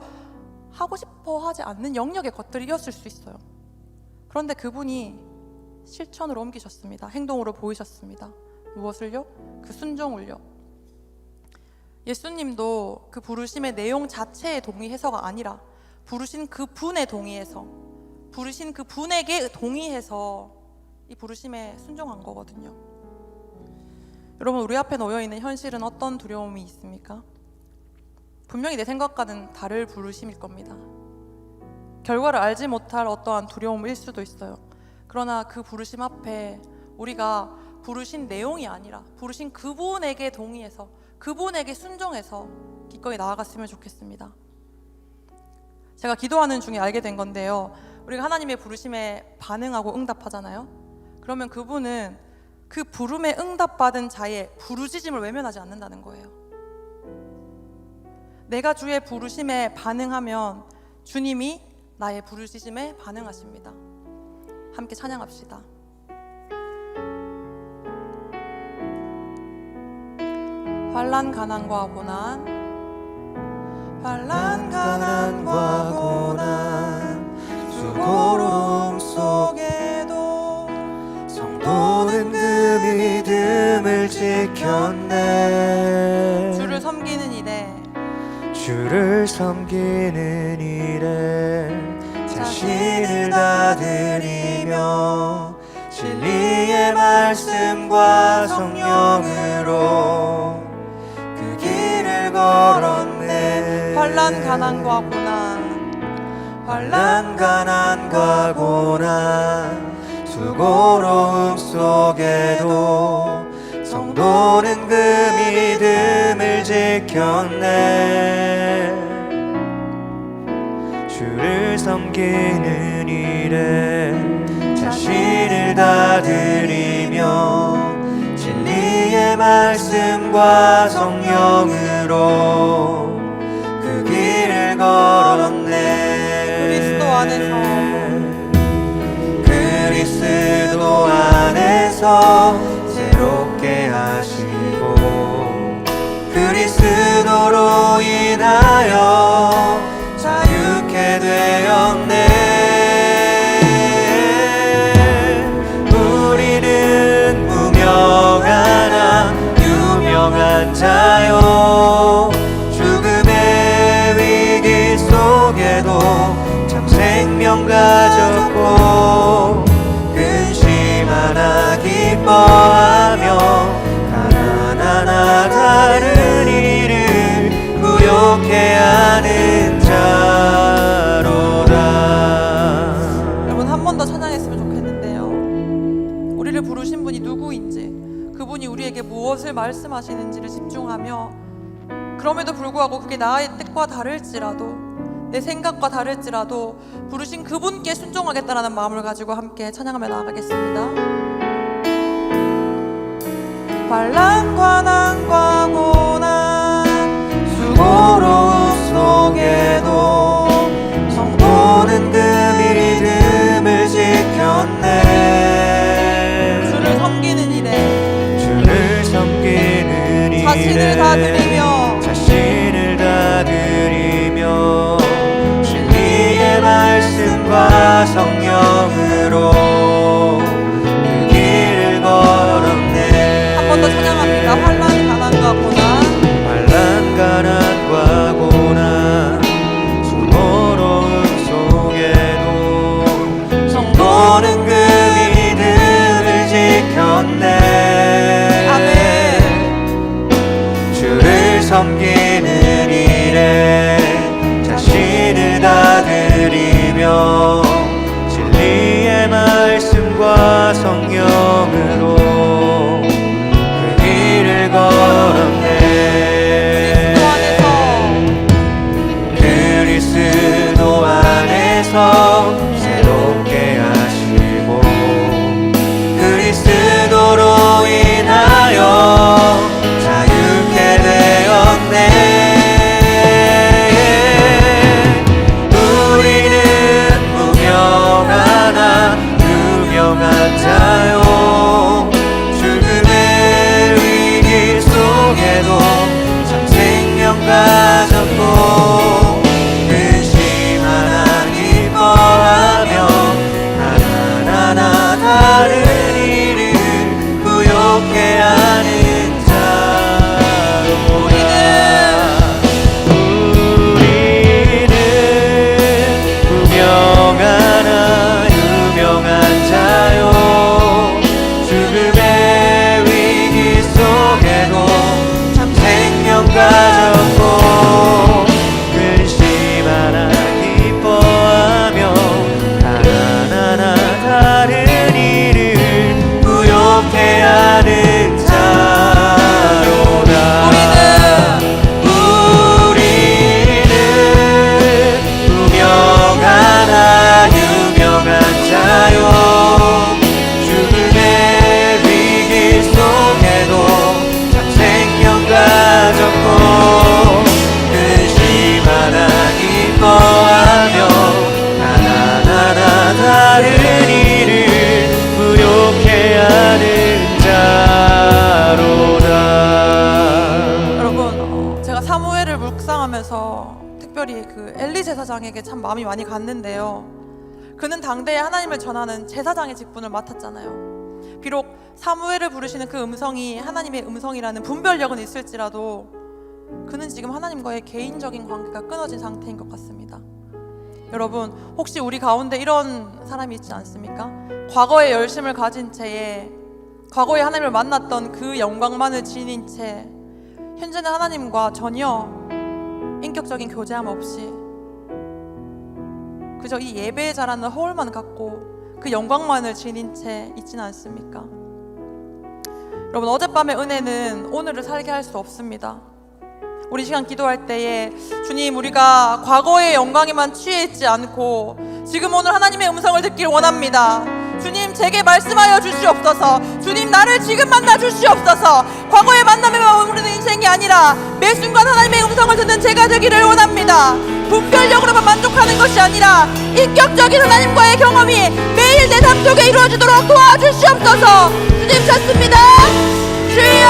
하고 싶어 하지 않는 영역의 것들이었을 수 있어요. 그런데 그분이 실천으로 옮기셨습니다. 행동으로 보이셨습니다. 무엇을요? 그 순종을요. 예수님도 그 부르심의 내용 자체에 동의해서가 아니라 부르신 그 분에 동의해서, 부르신 그 분에게 동의해서 이 부르심에 순종한 거거든요. 여러분, 우리 앞에 놓여있는 현실은 어떤 두려움이 있습니까? 분명히 내 생각과는 다를 부르심일 겁니다. 결과를 알지 못할 어떠한 두려움일 수도 있어요. 그러나 그 부르심 앞에 우리가 부르신 내용이 아니라 부르신 그분에게 동의해서, 그분에게 순종해서 기꺼이 나아갔으면 좋겠습니다. 제가 기도하는 중에 알게 된 건데요, 우리가 하나님의 부르심에 반응하고 응답하잖아요. 그러면 그분은 그 부름에 응답받은 자의 부르짖음을 외면하지 않는다는 거예요. 내가 주의 부르심에 반응하면 주님이 나의 부르짖음에 반응하십니다. 함께 찬양합시다. 환난 가난과 고난, 환난 가난과 고난, 수고로움 속에도 성도는 금이 주를 섬기는 일에 자신을 다 드리며 진리의 말씀과 성령으로 그 길을 걸었네. 환난 가난과 고난 환난 가난과 고난 수고로움 속에도 성도는 그 믿음을 지켰네. 주를 섬기는 일에 자신을 다 드리며 진리의 말씀과 성령으로 그 길을 걸었네. 그리스도 안에서 그리스도 안에서 새롭게 하시고 그리스도로 인하여 자유케 되었네. 우리는 무명하나 유명한 자요 죽음의 위기 속에도 참 생명 가졌고 근심 하나 기뻐하며 가난한 다른 이를 구욕해 하는 자로다. 여러분 한 번 더 찬양했으면 좋겠는데요. 우리를 부르신 분이 누구인지, 그분이 우리에게 무엇을 말씀하시는지를 집중하며, 그럼에도 불구하고 그게 나의 뜻과 다를지라도, 내 생각과 다를지라도 부르신 그분께 순종하겠다라는 마음을 가지고 함께 찬양하며 나아가겠습니다. 환난과 난과 고난 수고로움 속에도 성도는 그 믿음을 지켰네. 주를 섬기는 일에 주를 섬기는 일에 자신을 다 드리며 자신을 다 드리며 진리의 말씀과 성령으로 그 길을 걸었네. 한 번 더 찬양합니다. 환난 가난과 고난 환난 가난과 고난 수고로움 속에도 성도는 그 믿음을 지켰네. 아멘. 주를 섬기는 일에 자신을 다 드리며 진리의 말씀과 성령으로 그 길을 걸었네. 그리스도 안에서 새롭게 하시고 그리스도로 인하여 자유케 되었네. 우리는 무명하나 유명한 자요 죽음의 위기 속에도 참 생명 가졌고 근심 하나 기뻐하며 가난한 다른 이를 구욕해 하는 자로다. 우리는 무명하나 유명한 자요 죽음의 위기 속에도 참 생명 가졌고 근심 하나 기뻐하며 가난한 다른 이를 구욕해 하는 자로다. 우리는 무명하나 유명한 자요 죽음의 위기 속에도 참 생명 가졌고 근심 하나 기뻐하며 가난한 다른 이를 구욕해 하는 자로다. 여러분, 제가 사무엘을 묵상하면서 특별히 그 엘리 제사장에게 참 마음이 많이 갔는데요. 그는 당대에 하나님을 전하는 제사장의 직분을 맡았잖아요. 비록 사무엘을 부르시는 그 음성이 하나님의 음성이라는 분별력은 있을지라도 그는 지금 하나님과의 개인적인 관계가 끊어진 상태인 것 같습니다. 여러분, 혹시 우리 가운데 이런 사람이 있지 않습니까? 과거의 열심을 가진 채에 과거에 하나님을 만났던 그 영광만을 지닌 채 현재는 하나님과 전혀 인격적인 교제함 없이 그저 이 예배에 자라는 허울만 갖고 그 영광만을 지닌 채 있지는 않습니까? 여러분, 어젯밤의 은혜는 오늘을 살게 할 수 없습니다. 우리 시간 기도할 때에 주님, 우리가 과거의 영광에만 취해 있지 않고 지금 오늘 하나님의 음성을 듣길 원합니다. 주님, 제게 말씀하여 주시옵소서. 주님, 나를 지금 만나 주시옵소서. 과거의 만남에만 머무르는 인생이 아니라 매 순간 하나님의 음성을 듣는 제가 되기를 원합니다. 분별력으로만 만족하는 것이 아니라 인격적인 하나님과의 경험이 매일 내 삶 속에 이루어지도록 도와주시옵소서. 주님, 찾습니다. 주여!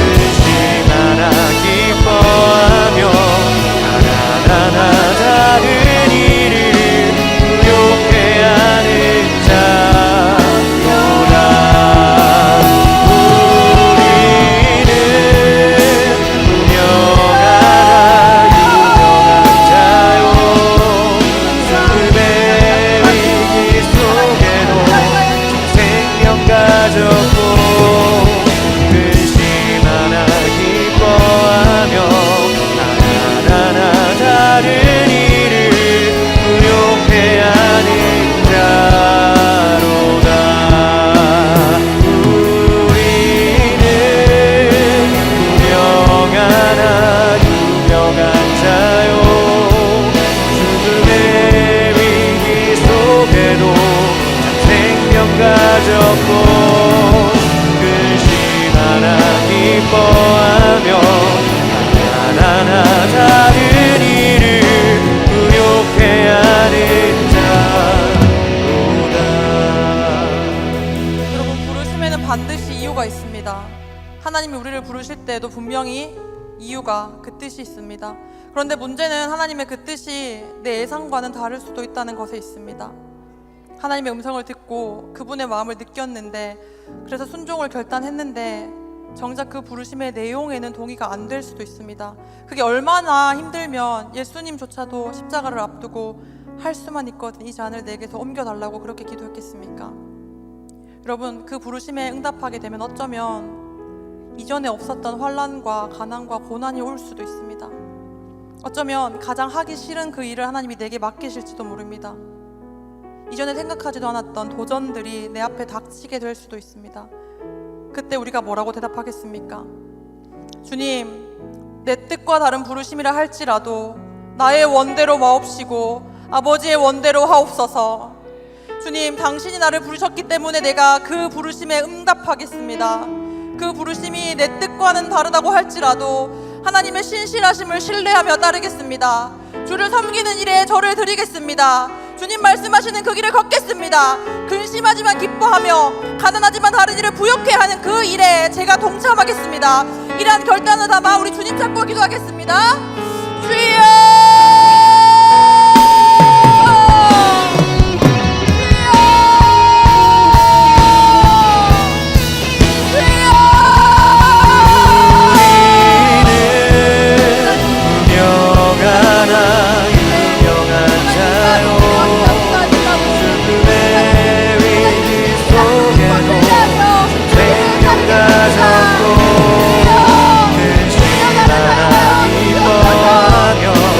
근심 하나 기뻐하며 하나하나 하나님이 우리를 부르실 때에도 분명히 이유가 그 뜻이 있습니다. 그런데 문제는 하나님의 그 뜻이 내 예상과는 다를 수도 있다는 것에 있습니다. 하나님의 음성을 듣고 그분의 마음을 느꼈는데, 그래서 순종을 결단했는데 정작 그 부르심의 내용에는 동의가 안 될 수도 있습니다. 그게 얼마나 힘들면 예수님조차도 십자가를 앞두고 할 수만 있거든 이 잔을 내게서 옮겨달라고 그렇게 기도했겠습니까? 여러분, 그 부르심에 응답하게 되면 어쩌면 이전에 없었던 환난과 가난과 고난이 올 수도 있습니다. 어쩌면 가장 하기 싫은 그 일을 하나님이 내게 맡기실지도 모릅니다. 이전에 생각하지도 않았던 도전들이 내 앞에 닥치게 될 수도 있습니다. 그때 우리가 뭐라고 대답하겠습니까? 주님, 내 뜻과 다른 부르심이라 할지라도 나의 원대로 마옵시고 아버지의 원대로 하옵소서. 주님, 당신이 나를 부르셨기 때문에 내가 그 부르심에 응답하겠습니다. 그 부르심이 내 뜻과는 다르다고 할지라도 하나님의 신실하심을 신뢰하며 따르겠습니다. 주를 섬기는 일에 저를 드리겠습니다. 주님 말씀하시는 그 길을 걷겠습니다. 근심하지만 기뻐하며 가난하지만 다른 일을 부욕해 하는 그 일에 제가 동참하겠습니다. 이러한 결단을 담아 우리 주님 찾고 기도하겠습니다. 주여! 하나님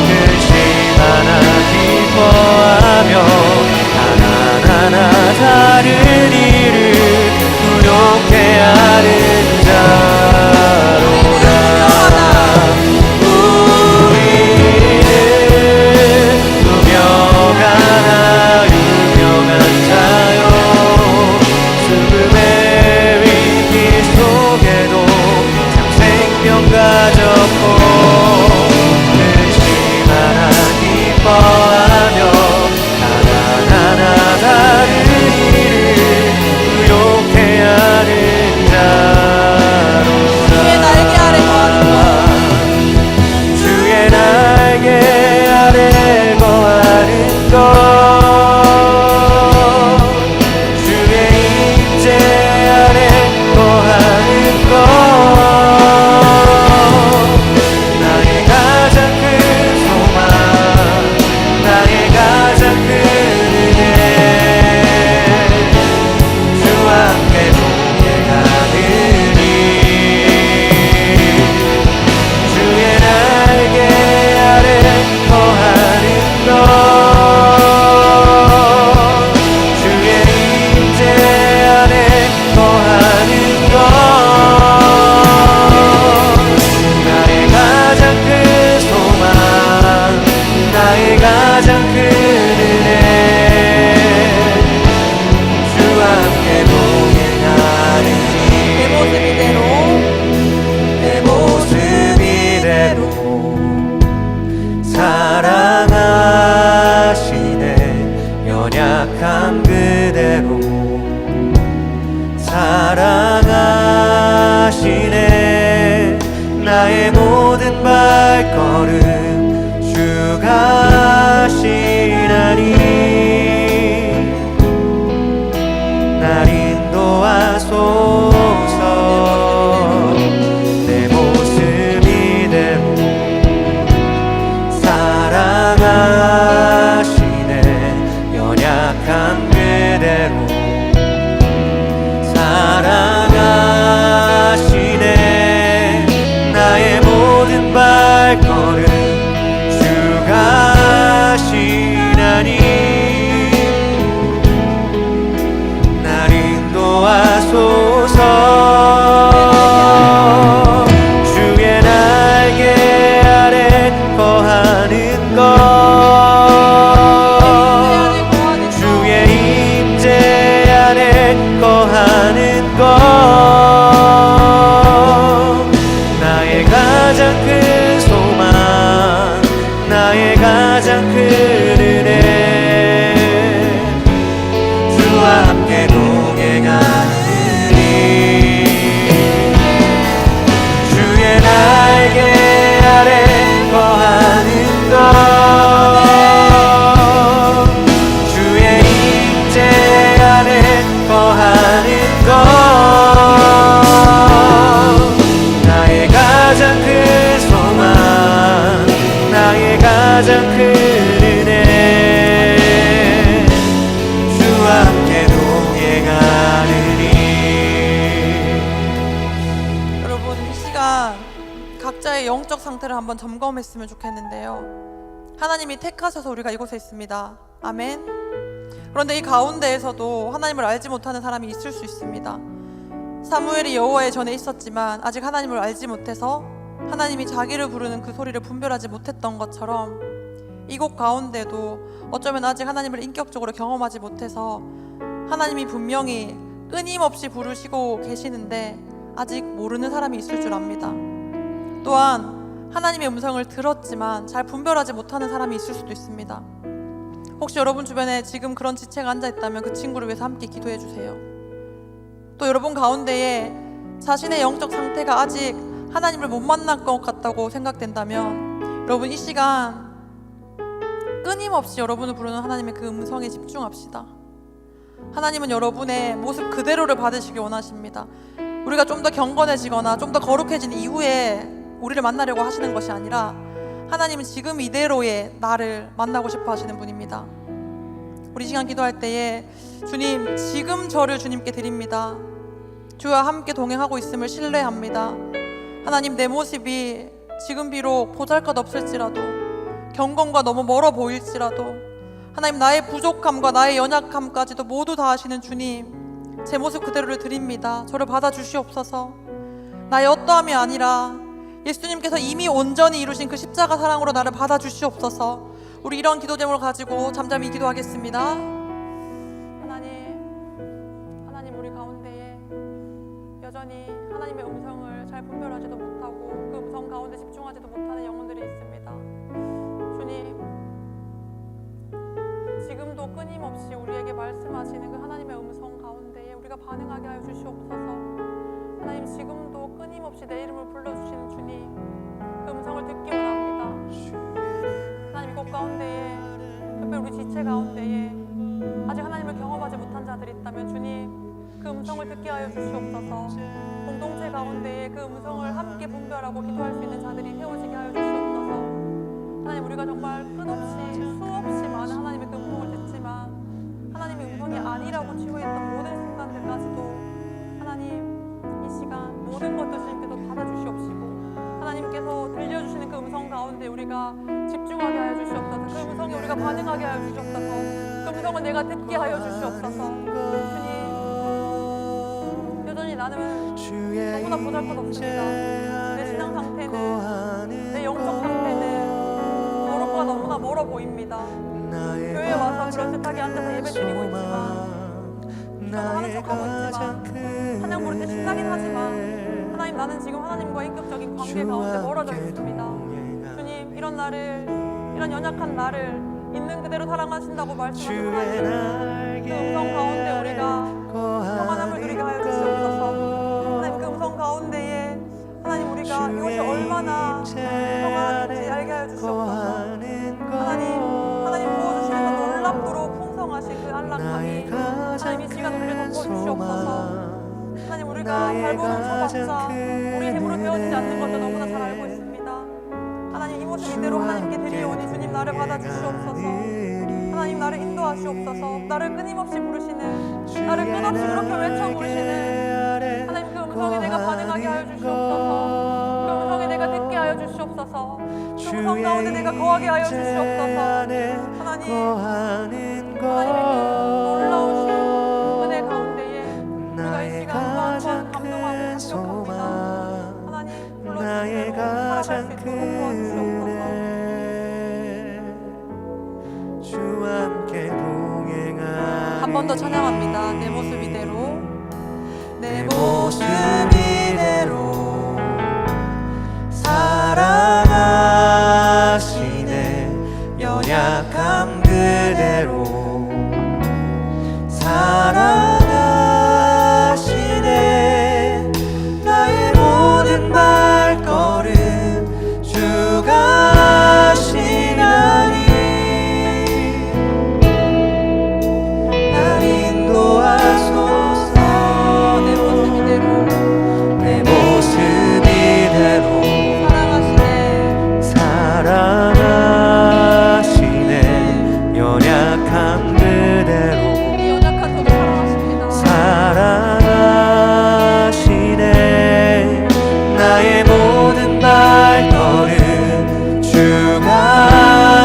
근심 하나 기뻐하며 하나하나 다른 이를 부족해 하는 자로다. 우리는 유명한 자요 죽음의 위기 속에도 참 생명 가졌고 근심 하나 기뻐하며 하나하나 다른 일을 부욕해 하는 자로다. 주의 날개 아래 거하는 것 연약한 그대로 사랑하시네. 나의 모든 발걸음 주가 하시나니 날 인도하소서. 내 모습 이대로 사랑하시네. 연약한 그대로 사랑하시네. 나의 모든 발걸음 주가 하시나니 날 인도하소서. 주의 날개 아래 거하는 것 거하는 것 나의 가장 큰 소망 나의 가장 큰 은혜 주와 함께 동행하느니 주의 날개 아래 거하는 것 주의 임재 안에 거하는 것 나의 가장 큰 소망 나의 가장 큰 은혜 주와 함께 동행하느니. 여러분, 이 시간 각자의 영적 상태를 한번 점검했으면 좋겠는데요. 하나님이 택하셔서 우리가 이곳에 있습니다. 아멘. 그런데 이 가운데에서도 하나님을 알지 못하는 사람이 있을 수 있습니다. 사무엘이 여호와의 전에 있었지만 아직 하나님을 알지 못해서 하나님이 자기를 부르는 그 소리를 분별하지 못했던 것처럼 이곳 가운데도 어쩌면 아직 하나님을 인격적으로 경험하지 못해서 하나님이 분명히 끊임없이 부르시고 계시는데 아직 모르는 사람이 있을 줄 압니다. 또한 하나님의 음성을 들었지만 잘 분별하지 못하는 사람이 있을 수도 있습니다. 혹시 여러분 주변에 지금 그런 지체가 앉아있다면 그 친구를 위해서 함께 기도해 주세요. 또 여러분 가운데에 자신의 영적 상태가 아직 하나님을 못 만난 것 같다고 생각된다면 여러분 이 시간 끊임없이 여러분을 부르는 하나님의 그 음성에 집중합시다. 하나님은 여러분의 모습 그대로를 받으시길 원하십니다. 우리가 좀 더 경건해지거나 좀 더 거룩해진 이후에 우리를 만나려고 하시는 것이 아니라 하나님은 지금 이대로의 나를 만나고 싶어 하시는 분입니다. 우리 시간 기도할 때에 주님, 지금 저를 주님께 드립니다. 주와 함께 동행하고 있음을 신뢰합니다. 하나님, 내 모습이 지금 비록 보잘것없을지라도 경건과 너무 멀어 보일지라도 하나님, 나의 부족함과 나의 연약함까지도 모두 다 아시는 주님, 제 모습 그대로를 드립니다. 저를 받아주시옵소서. 나의 어떠함이 아니라 예수님께서 이미 온전히 이루신 그 십자가 사랑으로 나를 받아주시옵소서. 우리 이런 기도 제목을 가지고 잠잠히 기도하겠습니다. 하나님 우리 가운데에 여전히 하나님의 음성을 잘 분별하지도 못하고 그 음성 가운데 집중하지도 못하는 영혼들이 있습니다. 주님, 지금도 끊임없이 우리에게 말씀하시는 그 하나님의 음성 가운데에 우리가 반응하게 하여 주시옵소서. 하나님, 지금도 끊임없이 내 이름을 불러주시는 주님, 그 음성을 듣기 원합니다. 하나님, 이곳 가운데에, 특별히 우리 지체 가운데에 아직 하나님을 경험하지 못한 자들이 있다면 주님, 그 음성을 듣게 하여 주시옵소서. 공동체 가운데에 그 음성을 함께 분별하고 기도할 수 있는 자들이 세워지게 하여 주시옵소서. 하나님, 우리가 정말 끝없이 수없이 많은 하나님의 그 음성을 듣지만 하나님의 음성이 아니라고 치부했던 모든 순간들까지도 하나님, 이 시간 모든 것도 주님께서 받아주시옵시고 하나님께서 들려주시는 그 음성 가운데 우리가 집중하게 하여 주시옵소서. 그 음성에 우리가 반응하게 하여 주시옵소서. 그 음성을 내가 듣게 하여 주시옵소서. 주님, 여전히 나는 너무나 보잘것없습니다. 내 신앙 상태는, 내 영적 상태는 거룩과 너무나 멀어 보입니다. 교회에 와서 그럴듯하게 앉아서 예배 드리고 있지만, 저는 하는 척하고 있지만, 찬양 부를 때 신나긴 하지만 하나님, 나는 지금 하나님과 인격적인 관계 가운데 멀어져 있습니다. 주님, 이런 나를, 이런 연약한 나를 있는 그대로 사랑하신다고 말씀하신 하나님, 그 음성 가운데 우리가 평안함을 누리게 하여 주시옵소서. 하나님, 그 음성 가운데에 하나님, 우리가 이것이 얼마나 평안한지 알게 하여 주시옵소서. 하나님 부어주시는 그 놀랍도록 풍성하신 그 안락함이 하나님, 이 시간 우리를 덮어주시옵소서. 하나님, 우리가 밟아놓은 저 박자 우리 힘으로 되어지지 않는 것도 너무나 잘 알고 있습니다. 하나님, 이 모습 이대로 하나님께 드리오니 주님, 나를 받아주시옵소서. 하나님, 나를 인도하시옵소서. 나를 끊임없이 부르시는, 나를 끝없이 그렇게 외쳐 부르시는 하나님, 그 음성에 내가 반응하게 하여 주시옵소서. 그 음성에 내가 듣게 하여 주시옵소서. 그 음성 가운데 내가 거하게 하여 주시옵소서. 하나님, 하나님의 그 놀라우신 은혜 가운데에 우리가 이 시간 또한 감동하고 감격합니다. 하나님, 불러주시는 대로 살아갈 수 있도록 도와주시옵소서. 한 번 더 찬양합니다. 내 모습 이대로, 내 모습 이대로 사랑하시네. 연약함 그대로 사랑하시네. 나의 모든 발걸음 주가 하시나니 날 인도하소서. 내 모습 이대로, 내 모습 이대로 사랑하시네. 연약함 그대로 이 연약한 저도 사랑하십니다. 사랑하시네. 나의 모든 발걸음 주가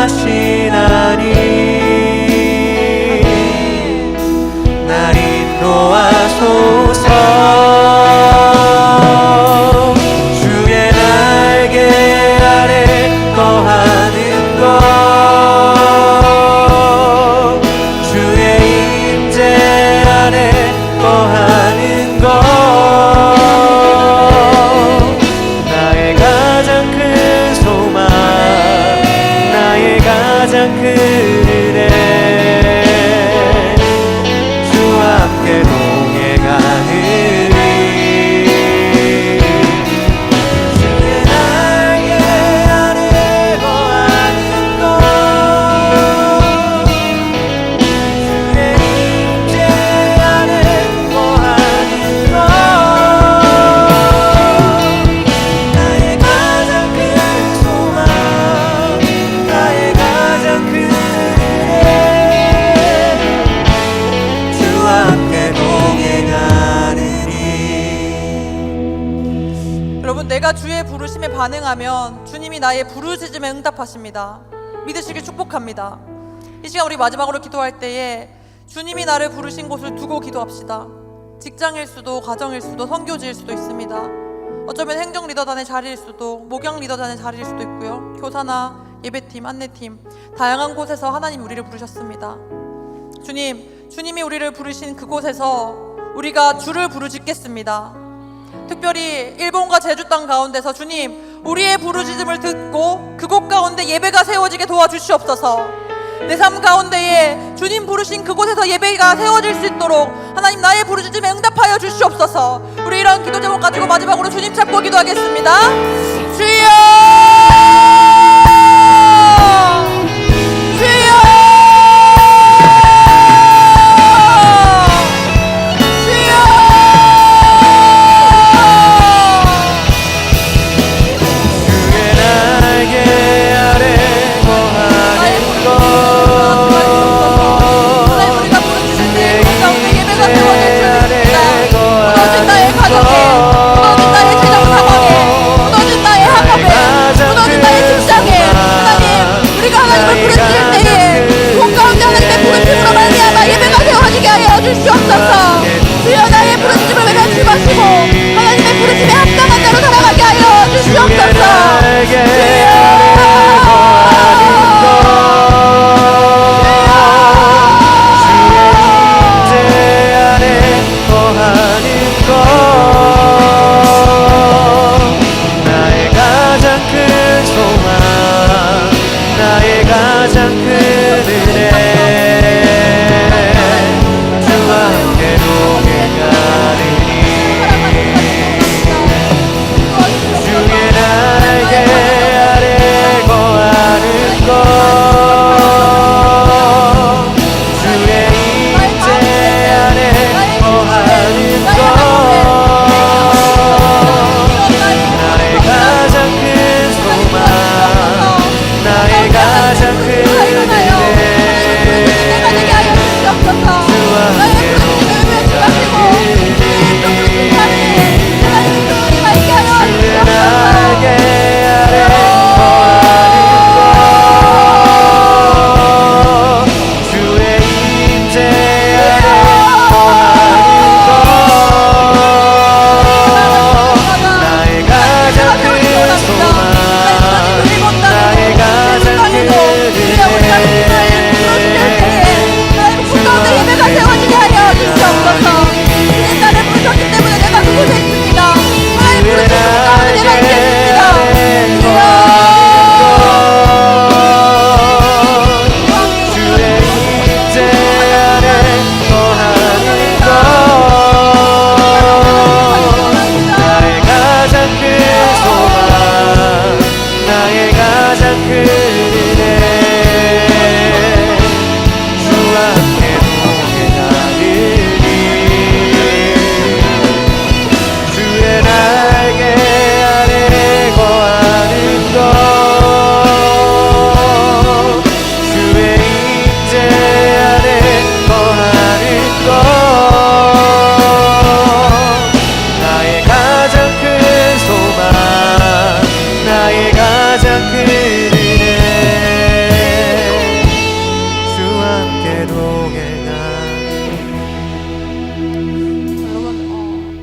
하시나니 날 인도하소서. 주의 날개 아래 거하는 것, 주의 임재 안에 거하는 것, 나의 가장 큰 소망, 나의 가장 큰 은혜. 주와 함께 동행하느니 주의 날개 아래 거하는 것, 주의 임재 안에 거하는 것, 나의 가장 큰 소망, 나의 가장 큰 은혜. 가능하면 주님이 나의 부르짖음에 응답하십니다. 믿으시길 축복합니다. 이 시간 우리 마지막으로 기도할 때에 주님이 나를 부르신 곳을 두고 기도합시다. 직장일 수도, 가정일 수도, 선교지일 수도 있습니다. 어쩌면 행정 리더단의 자리일 수도, 목양 리더단의 자리일 수도 있고요. 교사나 예배팀, 안내팀, 다양한 곳에서 하나님 우리를 부르셨습니다. 주님이 우리를 부르신 그곳에서 우리가 주를 부르짖겠습니다. 특별히 일본과 제주 땅 가운데서 주님, 우리의 부르짖음을 듣고 그곳 가운데 예배가 세워지게 도와주시옵소서. 내 삶 가운데에 주님 부르신 그곳에서 예배가 세워질 수 있도록 하나님 나의 부르짖음에 응답하여 주시옵소서. 우리 이런 기도 제목 가지고 마지막으로 주님 찾고 기도하겠습니다. 주여, 주여, 주의 날개 아래 거하는 것 하나님 우리가 부르짖을 때 그 가운데 예배가 세워질 줄 믿습니다. 무너진 나의 가정에, 무너진 나의 재정 상황에, 무너진 나의 학업에, 무너진 나의 직장에 하나님 우리가 하나님을 부르짖을 때에 그 가운데 하나님의 부르심으로 말미암아 예배가 세워지게 하여 주시옵소서. 주여 나의 부르짖음을 외면치 마시고 하나님의 부르심에 합당한 자로 살아가게 하여 주시옵소서.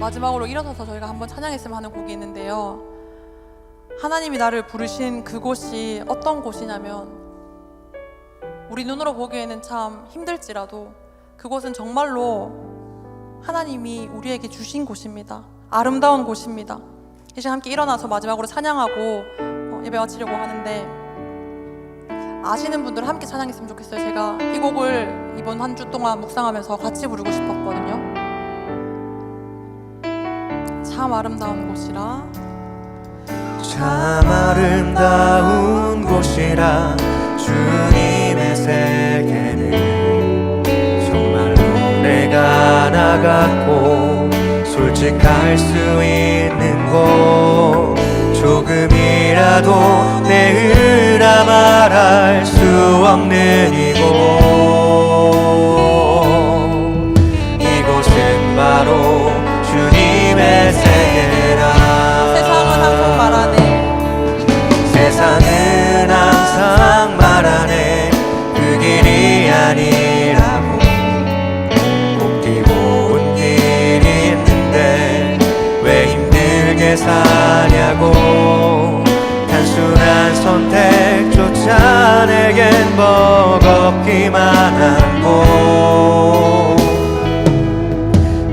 마지막으로 일어서서 저희가 한번 찬양했으면 하는 곡이 있는데요. 하나님이 나를 부르신 그곳이 어떤 곳이냐면 우리 눈으로 보기에는 참 힘들지라도 그곳은 정말로 하나님이 우리에게 주신 곳입니다. 아름다운 곳입니다. 이 시간 함께 일어나서 마지막으로 찬양하고 예배 마치려고 하는데 아시는 분들은 함께 찬양했으면 좋겠어요. 제가 이 곡을 이번 한 주 동안 묵상하면서 같이 부르고 싶었거든요. 참 아름다운 곳이라 참 아름다운 곳이라 주님의 세계는 정말로 내가 나갔고 솔직할 수 있는 곳 조금이라도 내 은하 말할 수 없는 이곳은 바로 주님의 세계라 세상은 항상 말하네 선택조차 내겐 버겁기만 한 곳.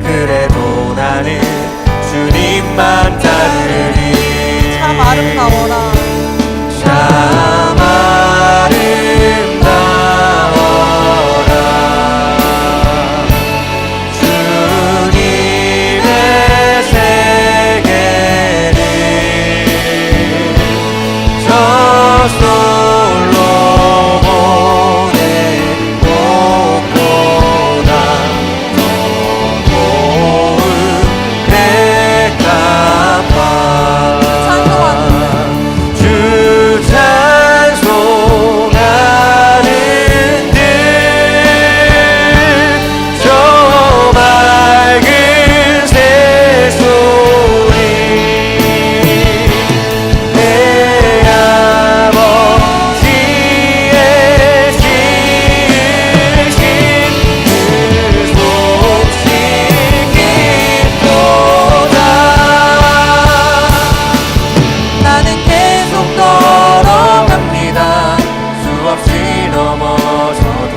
그래도 나는 주님만 따르리. 참 아름다워라. 참 아름다워라. 주님의 세계를 저솔로 보내 꽃보다 더 고운 백합화. 주 찬송하는 듯 저 맑은 새소리 내 아버지의 지으신 그 소식 기쁘다. 나는 계속 걸어갑니다. 수없이 넘어져도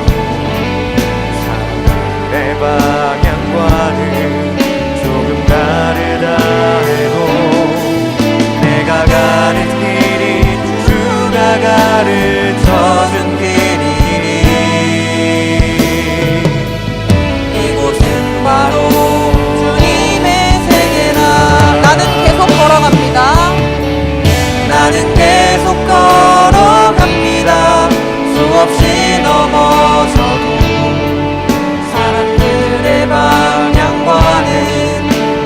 사람들의 방향과는 조금 다르다 해도 내가 가는 길이 주가 가르쳐준 길이니 이곳은 바로 주님의 세계라. 나는 계속 걸어갑니다. 나는 계속 걸어갑니다. 수없이 넘어져도 사람들의 방향과는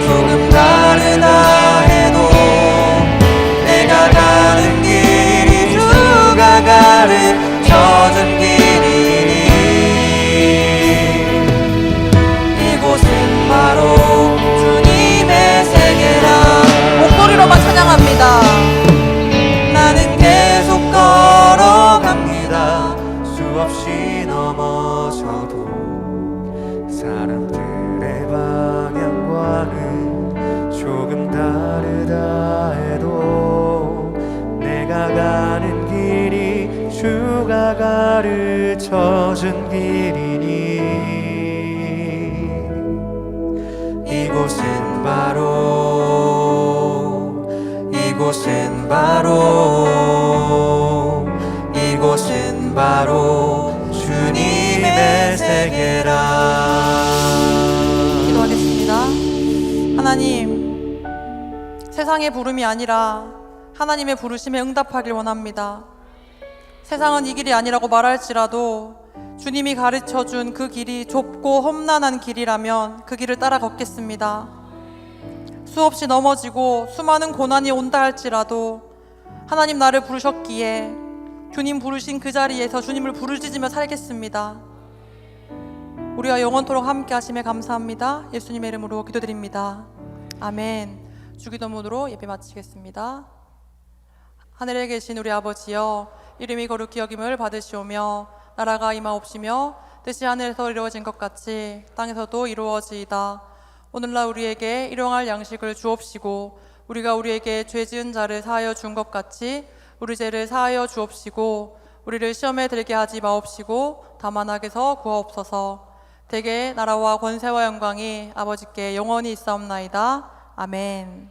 조금 다르다 해도 내가 가는 길이 주가 가르쳐준 길이니 이곳은 바로 주님의 세계라. 목소리로만 찬양합니다. 나는 계속 걸어갑니다. 수없이 넘어져도 사람들의 방향과는 조금 다르다 해도 내가 가는 길이 주가 가르쳐준 길이니 이곳은 바로 주님의 세계라. 기도하겠습니다. 하나님, 세상의 부름이 아니라 하나님의 부르심에 응답하길 원합니다. 세상은 이 길이 아니라고 말할지라도 주님이 가르쳐준 그 길이 좁고 험난한 길이라면 그 길을 따라 걷겠습니다. 수없이 넘어지고 수많은 고난이 온다 할지라도 하나님 나를 부르셨기에 주님 부르신 그 자리에서 주님을 부르짖으며 살겠습니다. 우리와 영원토록 함께 하심에 감사합니다. 예수님의 이름으로 기도드립니다. 아멘. 주기도문으로 예배 마치겠습니다. 하늘에 계신 우리 아버지여, 이름이 거룩히 여김을 받으시오며 나라가 임하옵시며 뜻이 하늘에서 이루어진 것 같이 땅에서도 이루어지이다. 오늘날 우리에게 일용할 양식을 주옵시고 우리가 우리에게 죄 지은 자를 사하여 준 것 같이 우리 죄를 사하여 주옵시고 우리를 시험에 들게 하지 마옵시고 다만 악에서 구하옵소서. 대개 나라와 권세와 영광이 아버지께 영원히 있사옵나이다. 아멘.